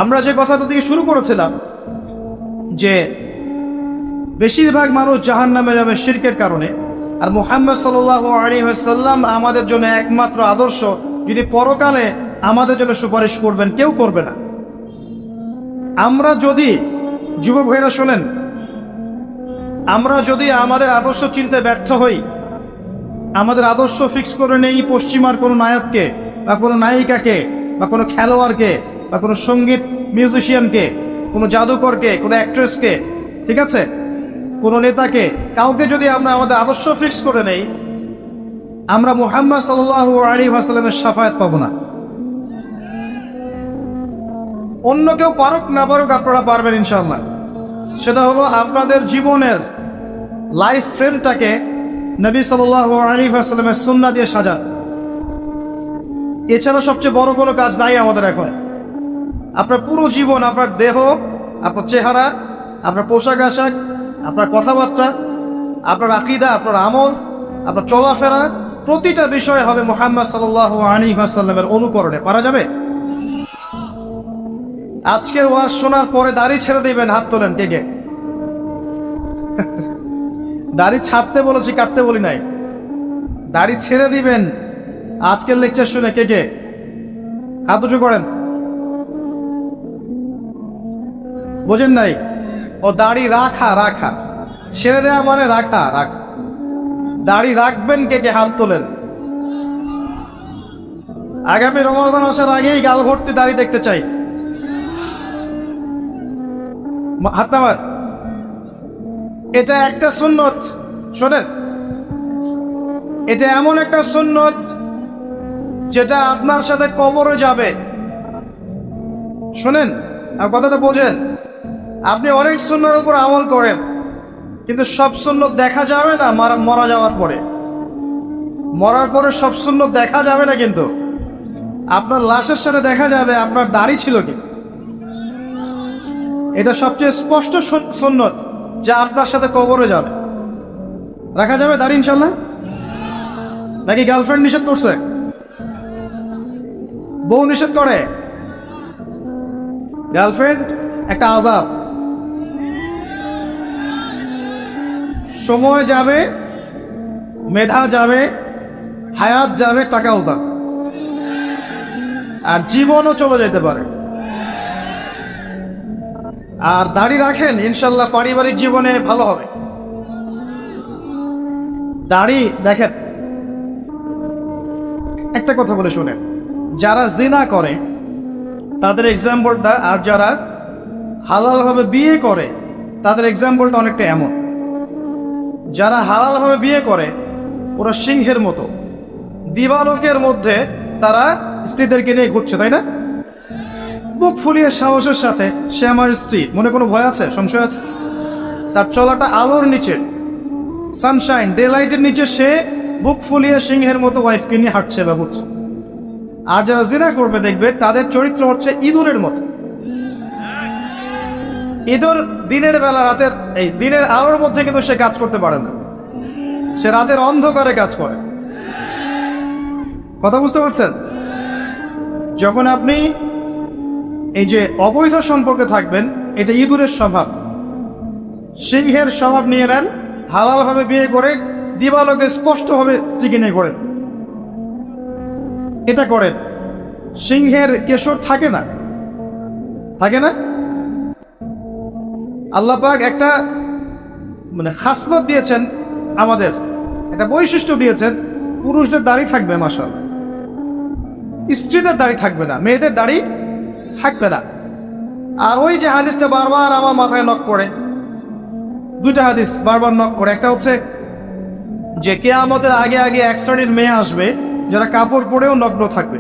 আমরা যে কথাটা থেকে শুরু করেছিলাম যে বেশিরভাগ মানুষ জাহান্নামে যাবে শিরকের কারণে, আর মুহাম্মদ সাল্লাল্লাহু আলাইহি ওয়াসাল্লাম আমাদের জন্য একমাত্র আদর্শ, যিনি পরকালে আমাদের জন্য সুপারিশ করবেন, কেউ করবে না। আমরা যদি, যুবক ভাইরা শোনেন, আমরা যদি আমাদের আদর্শ চিনতে ব্যর্থ হই, আমাদের আদর্শ ফিক্স করে নেই পশ্চিমার কোনো নায়ককে বা কোনো নায়িকাকে বা কোনো খেলোয়াড়কে বা কোনো সঙ্গীত মিউজিশিয়ানকে, কোনো জাদুকরকে, কোনো অ্যাক্ট্রেসকে, ঠিক আছে, কোনো নেতাকে, কাউকে যদি আমরা আমাদের আদর্শ ফিক্স করে নেই, আমরা মুহাম্মদ সাল্লাল্লাহু আলাইহি ওয়াসাল্লামের শাফায়াত পাবো না। অন্য কেউ পারুক না পারুক, আপনারা পারবেন ইনশাআল্লাহ। সেটা হলো আপনাদের জীবনের লাইফ ফ্রেমটাকে নবী সাল্লাল্লাহু আলাইহি ওয়াসাল্লামের সুন্নাহ দিয়ে সাজান। এছাড়া সবচেয়ে বড় কোনো কাজ নাই আমাদের এখন। আপনার পুরো জীবন, আপনার দেহ, আপনার চেহারা, আপনার পোশাক আশাক, আপনার কথাবার্তা, আপনার আকীদা, আপনার আমল, আপনার চলাফেরা, প্রতিটা বিষয় হবে মুহাম্মদ সাল্লাল্লাহু আলাইহি ওয়াসাল্লামের অনুকরণে। পারা যাবে? আজকের ওয়াজ শোনার পরে দাড়ি ছেড়ে দিবেন, হাত তোলেন কে কে? দাড়ি ছাড়তে বলেছি, কাটতে বলি নাই। দাড়ি ছেড়ে দিবেন আজকের লেকচার শুনে কে কে? হাত উঁচু করেন। বোঝেন নাই? ও দাড়ি রাখা, রাখা, ছেড়ে দেওয়া মানে রাখা, রাখা। দাড়ি রাখবেন কে কে? হাত তোলেন। আগামী রমজান আসার আগেই গাল ভর্তি দাড়ি দেখতে চাই। হাত নামান। এটা একটা সুন্নত, শোনেন, এটা এমন একটা সুন্নত যেটা আপনার সাথে কবরে যাবে। শোনেন, কথাটা বোঝেন। আপনি অনেক সুন্নাহর উপর আমল করেন, কিন্তু সব সুন্নত দেখা যাবে না মরা যাওয়ার পরে। মরার পরে সব সুন্নত দেখা যাবে না, কিন্তু আপনার লাশের সাথে দেখা যাবে আপনার দাড়ি ছিল কি। এটা সবচেয়ে স্পষ্ট সুন্নত যা আপনার সাথে কবরে যাবে। রাখা যাবে দাড়ি ইনশাল্লাহ? নাকি গার্লফ্রেন্ড নিষেধ করছে? বউ নিষেধ করে? গার্লফ্রেন্ড একটা আযাব। সময় যাবে, মেধা যাবে, হায়াত যাবে, টাকাও যাবে, আর জীবনও চলে যেতে পারে। আর দাড়ি রাখেন, ইনশাল্লাহ পারিবারিক জীবনে ভালো হবে। দাড়ি দেখেন, একটা কথা বলে শুনেন, যারা জিনা করে তাদের এক্সাম্পলটা, আর যারা হালালভাবে বিয়ে করে তাদের এক্সাম্পলটা অনেকটা এমন। যারা হালালভাবে বিয়ে করে ওরা সিংহের মতো, দিবালোকের মধ্যে তারা স্ত্রীদেরকে নিয়ে ঘুরছে, তাই না? বুক ফুলিয়ে সাহসের সাথে, সে আমার স্ত্রী, মনে কোনো ভয় আছে, সংশয় আছে? তার চলাটা আলোর নিচে, সানশাইন, ডে লাইটের নিচে, সে বুক ফুলিয়ে সিংহের মতো ওয়াইফকে নিয়ে হাঁটছে বা ঘুরছে। আর যারা জিনা করবে দেখবে তাদের চরিত্র হচ্ছে ইঁদুরের মতো। ইঁদুর দিনের বেলা রাতের এই দিনের আলোর মধ্যে কিন্তু সে কাজ করতে পারে না, সে রাতের অন্ধকারে কাজ করে। কথা বুঝতে পারছেন? যখন আপনি এই যে অবৈধ সম্পর্কে থাকবেন, এটা ইঁদুরের স্বভাব। সিংহের স্বভাব নিয়ে নেন, হালালভাবে বিয়ে করে দিবালোকে স্পষ্টভাবে স্ত্রীকে নিয়ে করেন, এটা করেন। সিংহের কেশর থাকে না, থাকে না। আল্লাহ পাক একটা খাসলত দিয়েছেন, আমাদের একটা বৈশিষ্ট্য দিয়েছেন, পুরুষদের দাড়ি থাকবে মাশাআল্লাহ, স্ত্রীদের দাড়ি থাকবে না, মেয়েদের দাড়ি থাকবে না। আর ওই যে হাদিসটা বারবার আমার মাথায় নক করে, দুইটা হাদিস বারবার নক করে। একটা হচ্ছে যে কিয়ামতের আগে আগে এক শ্রেণীর মেয়ে আসবে যারা কাপড় পরেও নগ্ন থাকবে,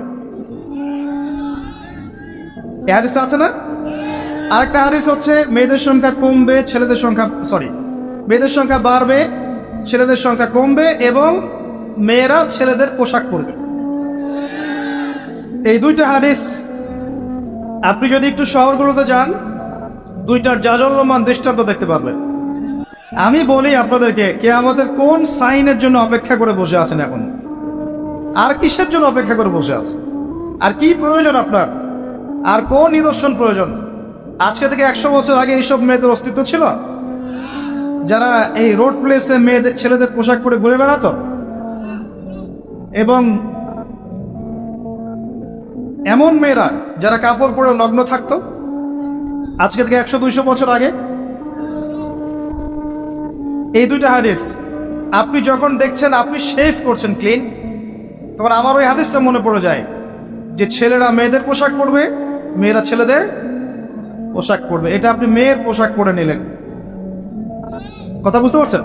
এই হাদিসটা আছে না? আরেকটা হাদিস হচ্ছে মেয়েদের সংখ্যা কমবে, ছেলেদের সংখ্যা মেয়েদের সংখ্যা বাড়বে, ছেলেদের সংখ্যা কমবে, এবং মেয়েরা ছেলেদের পোশাক পরবে। এই দুইটা হাদিস আপনি যদি একটু শহরগুলোতে যান, দুইটার জাজল্যমান দৃষ্টান্ত দেখতে পারবেন। আমি বলি আপনাদেরকে, কিয়ামতের কোন সাইনের জন্য অপেক্ষা করে বসে আছেন এখন? আর কিসের জন্য অপেক্ষা করে বসে আছেন? আর কি প্রয়োজন আপনার? আর কোন নিদর্শন প্রয়োজন? আজকে থেকে 100 বছর আগে এইসব মেয়েদের অস্তিত্ব ছিল, যারা এই রোড প্লেসে মেয়েদের ছেলেদের পোশাক পরে ঘুরে বেড়াতো, এবং এমন মেয়েরা যারা কাপড় পরে নগ্ন থাকতো আজকে থেকে 100-200 বছর আগে। এই দুইটা হাদিস আপনি যখন দেখছেন, আপনি শেভ করছেন ক্লিন, তখন আমার ওই হাদিসটা মনে পড়ে যায় যে ছেলেরা মেয়েদের পোশাক পরবে, মেয়েরা ছেলেদের পোশাক পরবে। এটা আপনি মেয়ের পোশাক পরে নিলেন। কথা বুঝতে পারছেন?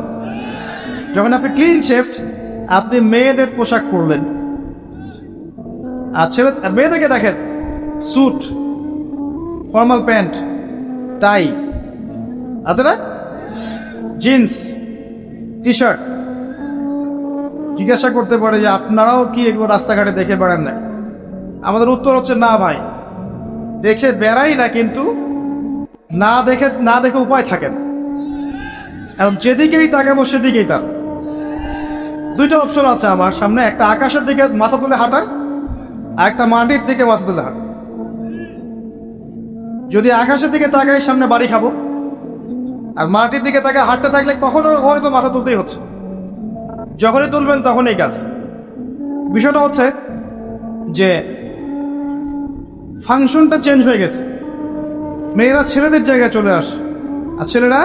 যখন আপনি ক্লিন শেভড, আপনি মেয়েদের পোশাক পরলেন। আর মেয়েদেরকে দেখেন, স্যুট, ফর্মাল প্যান্ট, টাই আছে না, জিন্স, টি শার্ট। জিজ্ঞাসা করতে পারে যে আপনারাও কি এগুলো রাস্তাঘাটে দেখে বেড়ান না? আমাদের উত্তর হচ্ছে না ভাই, দেখে বেড়াই না, কিন্তু না দেখে উপায় থাকে না। এবং যেদিকেই তাকাবো সেদিকেই তার। দুইটা অপশন আছে আমার সামনে, একটা আকাশের দিকে মাথা তুলে হাঁটা, আর একটা মাটির দিকে মাথা তুলে হাঁটা। যদি আকাশের দিকে তাকাই, সামনে বাড়ি খাবো, আর মাটির দিকে তাকায় হাঁটতে থাকলে কখনো হয়তো মাথা তুলতেই হচ্ছে। যখনই তুলবেন তখনই কাজ। বিষয়টা হচ্ছে যে ফাংশনটা চেঞ্জ হয়ে গেছে। মেয়েরা ছেলেদের জায়গায় চলে আসে, আর ছেলেরা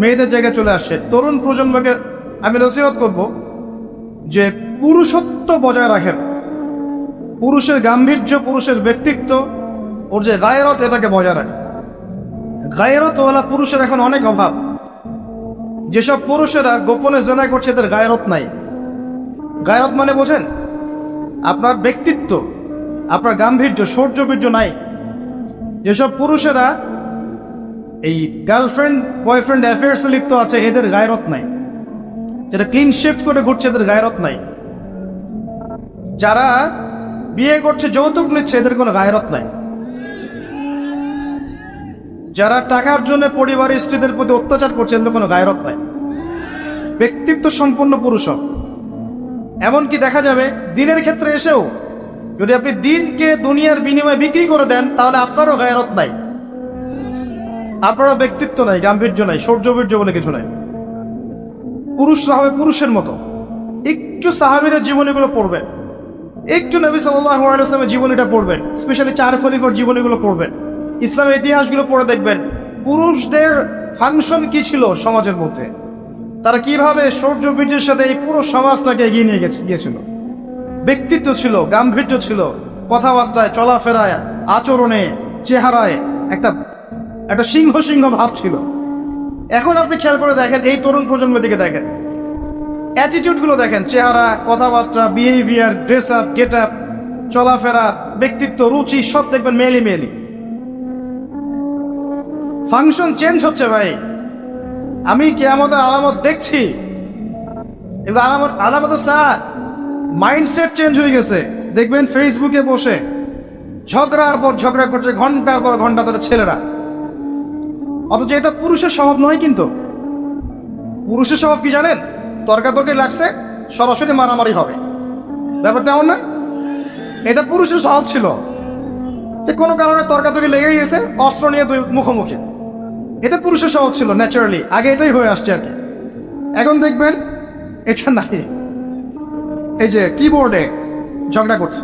মেয়েদের জায়গায় চলে আসছে। তরুণ প্রজন্মকে আমি নসিহত করব যে পুরুষত্ব বজায় রাখেন, পুরুষের গাম্ভীর্য, পুরুষের ব্যক্তিত্ব, ওর যে গায়রত, এটাকে বজায় রাখেন। গায়রতওয়ালা পুরুষের এখন অনেক অভাব। যেসব পুরুষেরা গোপনে জেনা করছে, এদের গায়রত নাই। গায়রত মানে বোঝেন? আপনার ব্যক্তিত্ব, আপনার গাম্ভীর্য, শৌর্যবীর্য নাই। যেসব পুরুষেরা এই গার্লফ্রেন্ড বয়ফ্রেন্ড অ্যাফেয়ার্সে লিপ্ত আছে, এদের গায়রত নাই। যারা ক্লিন শিফট করে ঘুরছে, এদের গায়রত নাই। যারা বিয়ে করছে, যৌতুক নিচ্ছে, এদের কোনো গায়রত নাই। যারা টাকার জন্য পরিবারের স্ত্রীদের প্রতি অত্যাচার করছে, এদের কোনো গায়রত নাই। ব্যক্তিত্ব সম্পন্ন পুরুষ। এমনকি দেখা যাবে দিনের ক্ষেত্রে এসেও যদি আপনি দিনকে দুনিয়ার বিনিময়ে বিক্রি করে দেন, তাহলে আপনারও গায়রত নাই, আপনারও ব্যক্তিত্ব নাই, গাম্ভীর্য নাই, শৌর্যবীর্য বলে কিছু নাই। পুরুষরা হবে পুরুষের মতো। একটু সাহাবীদের জীবনীগুলো পড়বেন, একটু নবী সাল্লাল্লাহু আলাইহি ওয়াসাল্লামের জীবনীটা পড়বেন, স্পেশালি 4 খলিফার জীবনীগুলো পড়বেন, ইসলামের ইতিহাসগুলো পড়ে দেখবেন পুরুষদের ফাংশন কি ছিল সমাজের মধ্যে, তারা কিভাবে শৌর্যবীর্যের সাথে এই পুরো সমাজটাকে এগিয়ে নিয়ে গিয়েছিল। ব্যক্তিত্ব ছিল, গাম্ভীর্য ছিল, কথাবার্তায়, চলাফেরায়, আচরণে, চেহারায় একটা সিংহ ভাব ছিল। এখন আপনি খেয়াল করে দেখেন, এই তরুণ প্রজন্মের দিকে দেখেন, অ্যাটিটিউডগুলো দেখেন, চেহারা, কথাবার্তা, behaviour, dress up, get up, চলাফেরা, ব্যক্তিত্ব, রুচি, সব দেখবেন মেলি। ফাংশন চেঞ্জ হচ্ছে ভাই। আমি কিয়ামতের আলামত দেখছি, এগুলো আলামত স্যার। মাইন্ডসেট চেঞ্জ হয়ে গেছে। দেখবেন ফেসবুকে বসে ঝগড়ার পর ঝগড়া করছে, ঘন্টার পর ঘন্টা ধরে ছেলেরা। অথচ এটা পুরুষের স্বভাব নয়। কিন্তু পুরুষের স্বভাব কি জানেন? তর্কাতর্কি লাগছে, সরাসরি মারামারি হবে, ব্যাপারটা এমন না। এটা পুরুষের স্বভাব ছিল যে কোনো কারণে তর্কাতর্কি লেগেই গেছে, অস্ত্র নিয়ে দুই মুখোমুখি। এটা পুরুষের স্বভাব ছিল ন্যাচারালি, আগে এটাই হয়ে আসছে আর কি। এখন দেখবেন এটা নাই। এই যে কিবোর্ডে ঝগড়া করছে,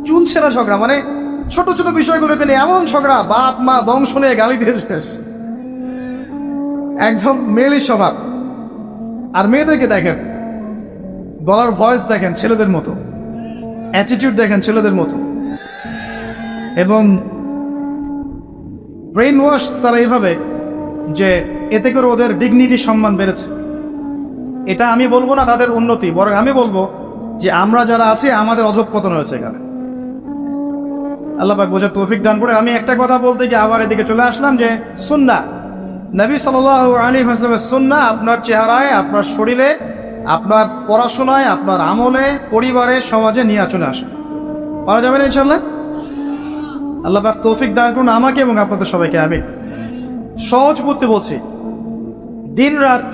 চুলছে না ঝগড়া, মানে ছোট ছোট বিষয়গুলোকে নিয়ে এমন ঝগড়া, বাপ মা বংশ নিয়ে গালি দিয়ে শেষ, একদম মেয়েলি স্বভাব। আর মেয়েদেরকে দেখেন, গলার ভয়েস দেখেন ছেলেদের মতো, অ্যাটিটিউড দেখেন ছেলেদের মতো, এবং ব্রেইন ওয়াশ তারা এইভাবে যে এতে করে ওদের ডিগনিটি, সম্মান বেড়েছে। এটা আমি বলবো না তাদের উন্নতি, বরং আমি বলবো যে আমরা যারা আছি আমাদের অধঃপতন হয়েছে এখানে। আল্লাহ পাক বোঝার তৌফিক দান করে। আমি একটা কথা বলতে গিয়ে আবার এদিকে চলে আসলাম যে সুন্নাহ, নবী সাল্লাল্লাহু আলাইহি ওয়াসাল্লামের সুন্নাহ আপনার চেহারায়, আপনার শরীরে, আপনার পড়াশোনায়, আপনার আমলে, পরিবারে, সমাজে নিয়ে চলে আসে। পারা যাবে না ইনশাআল্লাহ? আল্লাহ পাক তৌফিক দান করুন আমাকে এবং আপনাদের সবাইকে। আমি সহজ বুদ্ধি বলছি, দিন রাত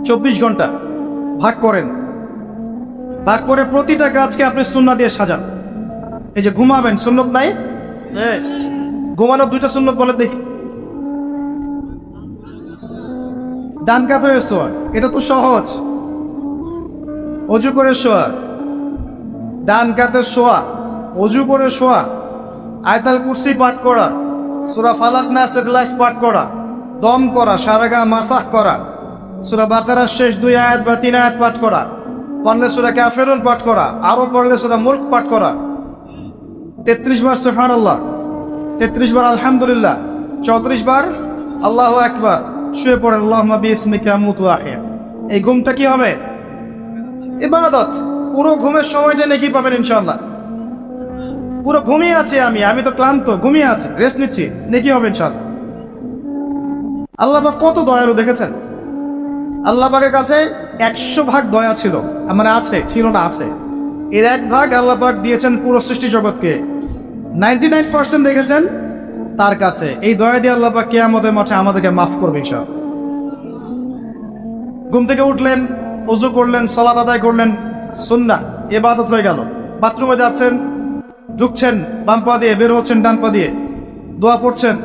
24 ঘন্টা ভাগ করেন, ভাগ করে প্রতিটা কাজকে আপনি সুন্নাহ দিয়ে সাজান। এই যে ঘুমাবেন, সুন্নত নাই? ঘুমানোর দুইটা সুন্নত বলে দেখি। ডান কাত হয়ে শোয়া, এটা তো সহজ। অজু করে শোয়া, ডান কাতে শোয়া, অজু করে শোয়া, আয়াতুল কুরসি পাঠ করা, সূরা ফালাক নাস ইখলাস পাঠ করা, দম করা, সারা গা মাসাহ করা, সূরা বাকারার শেষ 2 আয়াত বা 3 আয়াত পাঠ করা, পড়লে সূরা কাফিরুন পাঠ করা, আরো পড়লে সূরা মুলক পাঠ করা, 33 বার সুবহানাল্লাহ, 33 বার আলহামদুলিল্লাহ, 34 বার আল্লাহু আকবার, শুয়ে পড়েন আল্লাহুম্মা বিইসমিকা আমুতু ওয়া আহইয়া। এই ঘুমটা কি হবে? ইবাদত। পুরো ঘুমের সময়টা নেকি পাবেন ইনশাআল্লাহ। পুরো ঘুমিয়ে আছি আমি তো ক্লান্ত, ঘুমিয়ে আছি, রেস্ট নিচ্ছি, নেকি হবে ইনশাআল্লাহ। আল্লাহ পাক কত দয়ালু দেখেছেন। আল্লাহ পাকের কাছে 100 ভাগ দয়া ছিল, মানে আছে, ছিল না, আছে। এর 1 ভাগ আল্লাহ পাক দিয়েছেন পুরো সৃষ্টি জগৎকে, 99% রেখেছেন তার কাছে। এই দয়া দিয়ে আল্লাহ পাক কিয়ামতের মাঠে আমাদেরকে মাফ করবে ইনশাআল্লাহ। ঘুম থেকে উঠলেন, ওযু করলেন, সালাত আদায় করলেন, সুন্নাহ ইবাদত হয়ে গেল। বাথরুমে যাচ্ছেন, ঢুকছেন বাম পা দিয়ে, বের হচ্ছেন ডান পা দিয়ে, দোয়া পড়ছেন।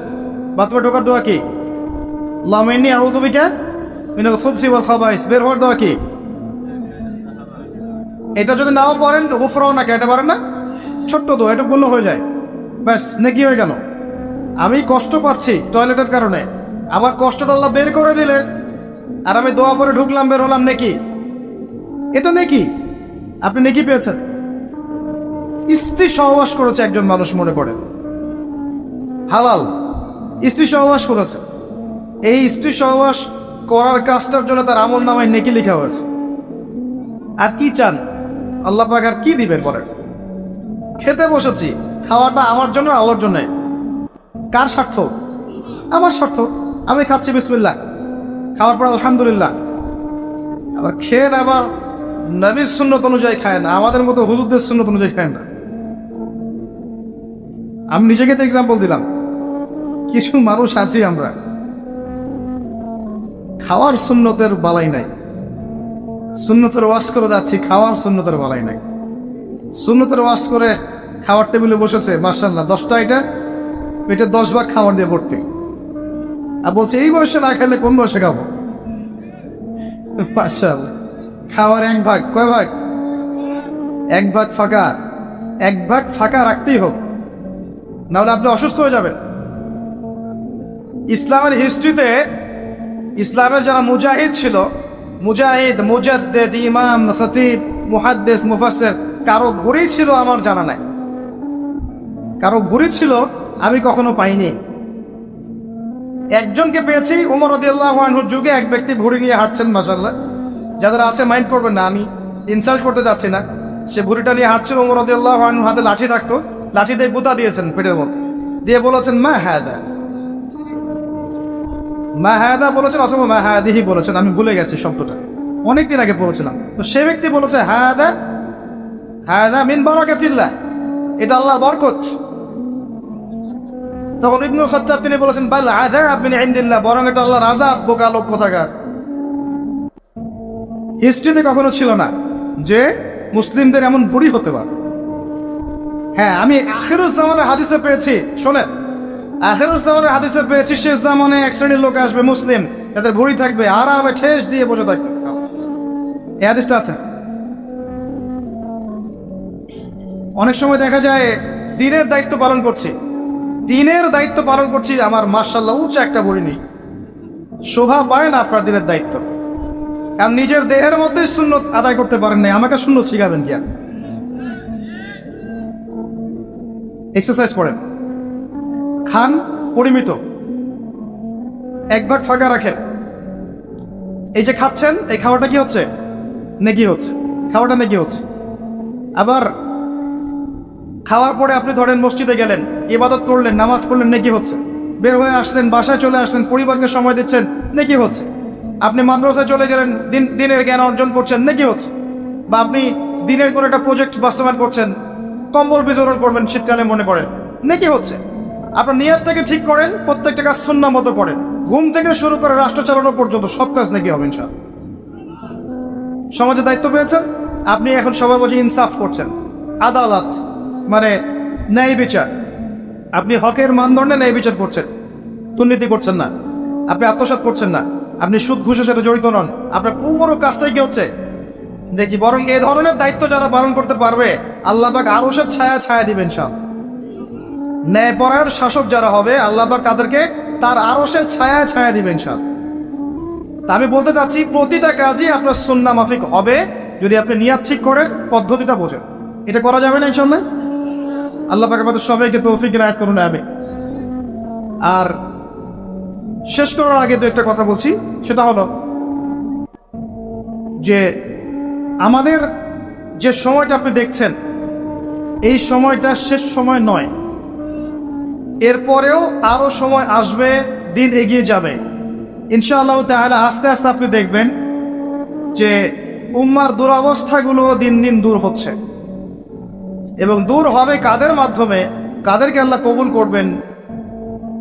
বাথরুমে ঢোকার দোয়া কি? আল্লাহুম্মা ইন্নী আউযু বিকা মিনাল খুবসি ওয়াল খাবাইস। বের হওয়ার দোয়া কি? এটা যদি নাও পড়েন, গুফরানাকা, এটা পারেন না? ছোট্ট দোয়া, এটা বললে হয়ে যায়, ব্যাস নেকি হয়ে গেল। আমি কষ্ট পাচ্ছি টয়লেটের কারণে, আমার কষ্টটা আল্লাহ বের করে দিলেন, আর আমি দোয়া পরে ঢুকলাম, বের হলাম, নেকি। এটা নেকি, আপনি নেকি পেয়েছেন। স্ত্রী সহবাস করেছে একজন মানুষ, মনে করেন হালাল, স্ত্রী সহবাস করেছে, এই স্ত্রী সহবাস করার কাজটার জন্য তার আমল নামায় নেকি লেখা হয়েছে। আর কি চান আল্লাহ পাক, আর কি দিবেন বলেন? খেতে বসেছি, খাওয়াটা আমার জন্য, আল্লাহর জন্য। কার স্বার্থ? আমার স্বার্থ। আমি খাচ্ছি বিসমিল্লাহ, খাওয়ার পর আলহামদুলিল্লাহ। আবার খেয়ে আবার নবীর সুন্নত অনুযায়ী খায় না, আমাদের মতো হুজুরদের সুন্নত অনুযায়ী খায় না। আমি নিজেকে তো এক্সাম্পল দিলাম। কিছু মানুষ আছি আমরা, খাওয়ার সুন্নতের বালাই নাই, সুন্নতের ওয়াজ করে যাচ্ছি, খাওয়ার সুন্নতের বালাই নাই। সুন্নতের ওয়াজ করে খাওয়ার টেবিলে বসেছে, মাশাআল্লাহ 10টা আইটেম, পেটে 10 ভাগ খাবার দিয়ে ভর্তি, আর বলছে এই বয়সে না খেলে কোন বয়সে খাবো? মাশাআল্লাহ, খাওয়ার 1 ভাগ, কয় ভাগ? 1 ভাগ ফাঁকা। 1 ভাগ ফাঁকা রাখতেই হোক, নাহলে আপনি অসুস্থ হয়ে যাবেন। ইসলামের হিস্ট্রিতে ইসলামের যারা মুজাহিদ ছিল, মুজাহিদ, মুজাদ্দিদ, ইমাম, খতিব, মুহাদ্দিস, মুফাসসির, কারো ভুঁড়ি ছিল আমার জানা নাই, কারো ভুঁড়ি ছিল আমি কখনো পাইনি। একজনকে পেয়েছি, ওমর রাদিয়াল্লাহু আনহুর যুগে এক ব্যক্তি ভুঁড়ি নিয়ে হাঁটছেন, মাশাআল্লাহ। যাদের আছে মাইন্ড করবেন না, আমি ইনসাল্ট করতে যাচ্ছি না। সে ভুঁড়িটা নিয়ে হাঁটছিল, ওমর রাদিয়াল্লাহু আনহু হাতে লাঠি থাকতো, লাঠি দিয়ে গুতা দিয়েছেন পেটের মধ্যে, দিয়ে বলেছেন মা হাদা, মা হাদা বলেছেন, অথবা মা হাদিহি বলেছেন, আমি ভুলে গেছি শব্দটা, অনেকদিন আগে পড়েছিলাম। তো সে ব্যক্তি বলেছে হাদা, হাদা মিন বারাকাতিল্লাহ, এটা আল্লাহর বরকত। তখন ইবনুল খাত্তাব তিনি বলেছেন বাল আযাব মিন ইনদিল্লাহ, বরং এটা আল্লাহর আযাব, বোকা লোক কোথাকার। হিস্ট্রিতে কখনো ছিল না যে মুসলিমদের এমন ভুরি হতে পারে। হ্যাঁ, আমি আখিরুজ জামানের হাদিসে পেয়েছি, শোনেন, আখিরুজ জামানের হাদিসে পেয়েছি শেষ জামানে এক শ্রেণীর লোক আসবে মুসলিম, তাদের ভুরি থাকবে, আরামে ঠেস দিয়ে বসে থাকবে। এই হাদিসটা আছে। অনেক সময় দেখা যায় দিনের দায়িত্ব পালন করছি, আমার মাশাআল্লাহ উঁচা একটা ভুরি নেই, শোভা পায় না আপনার দিনের দায়িত্ব, কারণ নিজের দেহের মধ্যে সুন্নত আদায় করতে পারেন নাই, আমাকে সুন্নত শিখাবেন কি? এক্সারসাইজ করেন, খান পরিমিত, এক ভাগ ফাঁকা রাখেন। এই যে খাচ্ছেন, এই খাওয়াটা কি হচ্ছে? নেকি হচ্ছে, খাওয়াটা নেকি হচ্ছে। আবার খাওয়ার পরে আপনি ধরেন মসজিদে গেলেন, ইবাদত করলেন, নামাজ পড়লেন, নেকি হচ্ছে। বের হয়ে আসলেন, বাসায় চলে আসলেন, পরিবারকে সময় দিচ্ছেন, নেকি হচ্ছে। আপনি মাদ্রাসায় চলে গেলেন, দিনের জ্ঞান অর্জন করছেন, নেকি হচ্ছে। বা আপনি দিনের কোনো একটা প্রজেক্ট বাস্তবায়ন করছেন, কম্বল বিতরণ করবেন শীতকালে, মনে করেন, নেকি হচ্ছে। আপনার নিয়তটাকে ঠিক করেন, প্রত্যেকটা কাজ সুন্নাহ মতো করেন, ঘুম থেকে শুরু করে রাষ্ট্র চালানো পর্যন্ত সব কাজ নেকি হবে ইনশাআল্লাহ। সমাজে দায়িত্ব পেয়েছেন, আপনি এখন সবার মাঝে ইনসাফ করছেন, আদালত মানে ন্যায় বিচার, আপনি হকের মানদণ্ডে ন্যায় বিচার করছেন, দুর্নীতি করছেন না, আপনি আত্মসাৎ করছেন না, আপনি সুদ ঘুষের সাথে জড়িত নন, আপনার পুরো কাজটাই কি হচ্ছে দেখি। বরং এই ধরনের দায়িত্ব যারা পালন করতে পারবে, আল্লাহ পাক আরশের ছায়া দিবেন সব। ন্যায়পরায়ণ শাসক যারা হবে, আল্লাহ পাক তাদেরকে তার আরশের ছায়া দিবেন সব। তা আমি বলতে চাচ্ছি, প্রতিটা কাজই আপনার সুন্নাহ মাফিক হবে যদি আপনি নিয়াত ঠিক করেন, পদ্ধতিটা বোঝেন। এটা করা যাবে না ইনশাআল্লাহ। আল্লাহ পাক আমাদের সবাইকে তৌফিক ইনায়াত করুন, আমিন। আর শেষ করার আগে তো একটা কথা বলছি, সেটা হলো যে আমাদের যে সময়টা আপনি দেখছেন, এই সময়টা শেষ সময় নয়, এরপরেও আরো সময় আসবে, দিন এগিয়ে যাবে ইনশাআল্লাহ তাআলা। আস্তে আস্তে আপনি দেখবেন যে উম্মার দুরবস্থাগুলো দিন দিন দূর হচ্ছে, এবং দূর হবে কাদের মাধ্যমে, কাদেরকে আল্লাহ কবুল করবেন,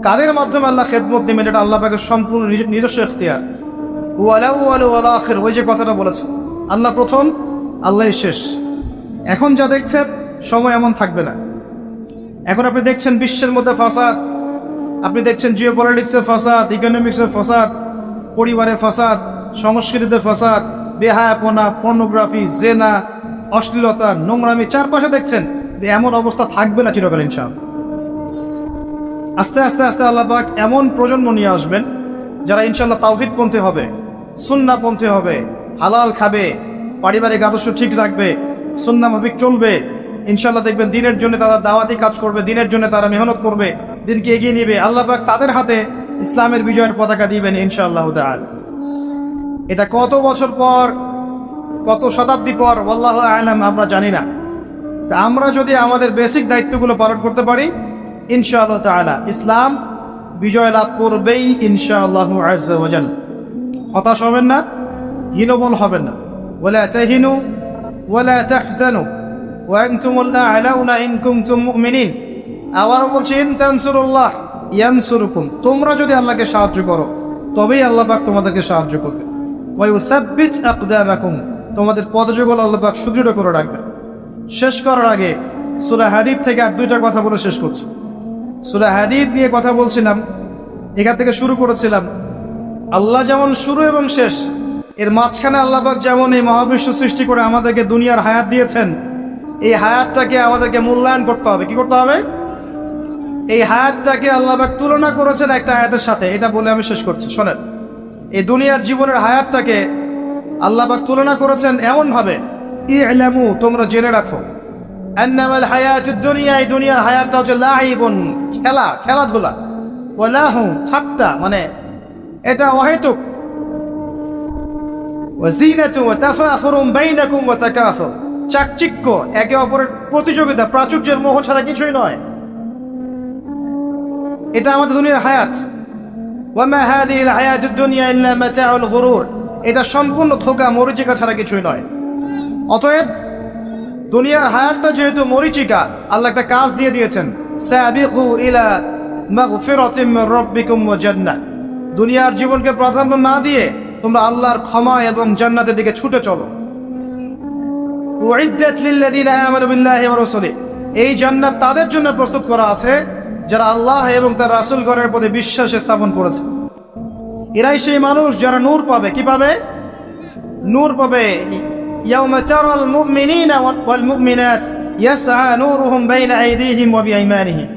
কাদের মাধ্যমে আল্লাহ খেদমত নেবেন, এটা আল্লাহ পাকের সম্পূর্ণ নিজস্ব ইখতিয়ার। ওয়াল আউয়াল ওয়াল আখির, ওই যে কথাটা বলেছে, আল্লাহ প্রথম, আল্লাহ শেষ। এখন যা দেখছেন, সময় এমন থাকবে না। এখন আপনি দেখছেন বিশ্বের মধ্যে ফাসাদ, আপনি দেখছেন জিওপলিটিক্সের ফাসাদ, ইকোনমিক্সের ফাসাদ, পরিবারের ফাসাদ, সংস্কৃতিতে ফাসাদ, বেহায়াপনা, পর্নোগ্রাফি, জেনা, অশ্লীলতা, নোংরামি চারপাশে দেখছেন। এমন অবস্থা থাকবে না চিরকাল ইনশাআল্লাহ। আস্তে আস্তে আস্তে আল্লাহ পাক এমন প্রজন্ম নিয়ে আসবেন যারা ইনশাআল্লাহ তাওহীদপন্থী হবে, সুন্নাহপন্থী হবে, হালাল খাবে, পারিবারিক আদর্শ ঠিক রাখবে, সুন্নাহ মাফিক চলবে। ইনশাআল্লাহ দেখবেন দিনের জন্য তারা দাওয়াতি কাজ করবে, দিনের জন্য তারা মেহনত করবে, দিনকে এগিয়ে নিবে। আল্লাহ পাক তাদের হাতে ইসলামের বিজয়ের পতাকা দিবেন ইনশাআল্লাহ তাআলা। এটা কত বছর পর, কত শতাব্দী পর, আল্লাহু আ'লাম, আমরা জানি না। তা আমরা যদি আমাদের বেসিক দায়িত্বগুলো পালন করতে পারি, ইনশাআল্লাহ তাআলা ইসলাম বিজয় লাভ করবেই ইনশাআল্লাহু আযজা ওয়া জাল। হতাশ হবেন না, হীনমন হবেন না। ওয়ালা তাহিনু ওয়ালা তাহজানু ওয়া আনতুমুল আ'লাউনা ইন কুনতুম মুমিনিন। আবার বলছি, ইন তানসুরুল্লাহ ইয়ানসুরুকুম, তোমরা যদি আল্লাহকে সাহায্য করো, তবেই আল্লাহ পাক তোমাদেরকে সাহায্য করবে। ওয়া ইউসাব্বিত আকদামাকুম, তোমাদের পদযুগল আল্লাহ পাক সুদৃঢ় করে রাখবেন। শেষ করার আগে সূরা হাদীদ থেকে আর দুইটা কথা বলে শেষ করছি। সূরা হাদীদ নিয়ে কথা বলছিলাম, এখান থেকে শুরু করেছিলাম। আল্লাহ যেমন শুরু এবং শেষ, এর মাঝখানে আল্লাহ পাক যেমন এই মহাবিশ্ব সৃষ্টি করে আমাদেরকে দুনিয়ার হায়াত দিয়েছেন, এই হায়াতটাকে আমাদেরকে মূল্যায়ন করতে হবে। কি করতে হবে? এই হায়াতটাকে আল্লাহ পাক তুলনা করেছেন একটা আয়াতের সাথে, এটা বলে আমি শেষ করছি। শোনেন, এই দুনিয়ার জীবনের হায়াতটাকে আল্লাহ পাক তুলনা করেছেন এমন ভাবে, ই'লামু, তোমরা জেনে রাখো, আন্নামাল হায়াতুদ দুনিয়া, এই দুনিয়ার হায়াতটা হচ্ছে লাইবুন, খেলাধুলা, ওয়া লাহু, ঠাট্টা, মানে এটা অহেতুক, ওয়া যিনাতু ওয়া তাফাখুরুম বাইনাকুম ওয়া তাকাসুর, চাকচিক্য, একে অপরের প্রতিযোগিতা, প্রাচুর্যের মোহ ছাড়া কিছুই নয়। এটা আমাদের দুনিয়ার হায়াত। ওয়া মা হাযিহিল হায়াতুদ দুনিয়া ইল্লা মাতাউল গুরুর, এটা সম্পূর্ণ ধোঁকা, মরিচিকা ছাড়া কিছুই নয়। অতএব দুনিয়ার হায়াতটা যেহেতু মরিচিকা, আল্লাহ একটা কাজ দিয়ে দিয়েছেন, সাবিকু ইলা মাগফিরাতিম মির রাব্বিকুম ওয়া জান্নাহ। দুনিয়ার জীবনকে প্রাধান্য না দিয়ে তোমরা আল্লাহর ক্ষমা এবং জান্নাতের দিকে ছুটে চলো। উইদ্দাত লিল্লাযিনা আমানু বিল্লাহি ওয়া রাসূলিহি, এই জান্নাত তাদের জন্য প্রস্তুত করা আছে যারা আল্লাহ এবং তার রাসূলগণের প্রতি বিশ্বাস স্থাপন করেছে। এরাই সেই মানুষ যারা নূর পাবে। কি পাবে? নূর পাবে। ইয়াউমা তারাল মুমিনিনা ওয়াল মুমিনাত ইয়াসআ নূরুহুম বাইনা আইদিহিম ওয়া বিআইমানিহিম।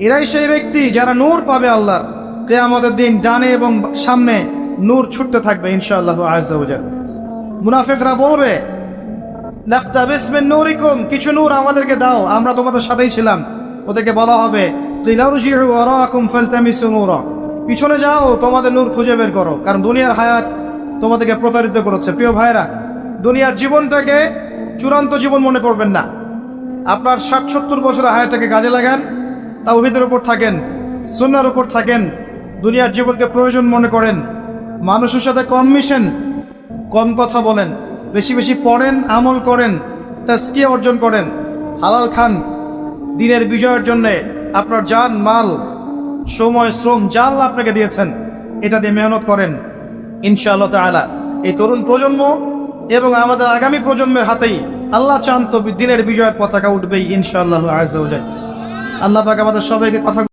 এরাই সেই ব্যক্তি যারা নূর পাবে আল্লাহর। কিয়ামতের দিন ডানে এবং সামনে নূর ছুটতে থাকবে ইনশাআল্লাহ আযজা ওয়া জাল। মুনাফিকরা বলবে, নাকতাবিস মিন নূরিকুম, কিছু নূর আমাদেরকে দাও, আমরা তোমাদের সাথেই ছিলাম। ওদেরকে বলা হবে, লিনারজিউ ওয়ারাকুম ফালতামিসু নূরা, পিছনে যাও, তোমাদের নূর খুঁজে বের করো, কারণ দুনিয়ার হায়াত তোমাদেরকে প্রতারিত করেছে। প্রিয় ভাইরা, দুনিয়ার জীবনটাকে চূড়ান্ত জীবন মনে করবেন না। আপনার ৬০-৭০ বছরের হায়াতটাকে কাজে লাগান, তাওহীদের উপর থাকেন, সুন্নাহর উপর থাকেন, দুনিয়ার জীবনকে প্রয়োজন মনে করেন, মানুষের সাথে কম মিশেন, কম কথা বলেন, বেশি বেশি পড়েন, আমল করেন, তাজকিয়া অর্জন করেন, হালাল খান। দিনের বিজয়ের জন্য আপনার জান, মাল, সময়, শ্রম যা আল্লাহ আপনাকে দিয়েছেন এটা দিয়ে মেহনত করেন। ইনশাআল্লাহ তাআলা এই তরুণ প্রজন্ম এবং আমাদের আগামী প্রজন্মের হাতেই আল্লাহ চান তো দিনের বিজয়ের পতাকা উঠবেই ইনশাআল্লাহ আযজা ওয়া জাল। আল্লাহ পাক আমাদের সবাইকে কথা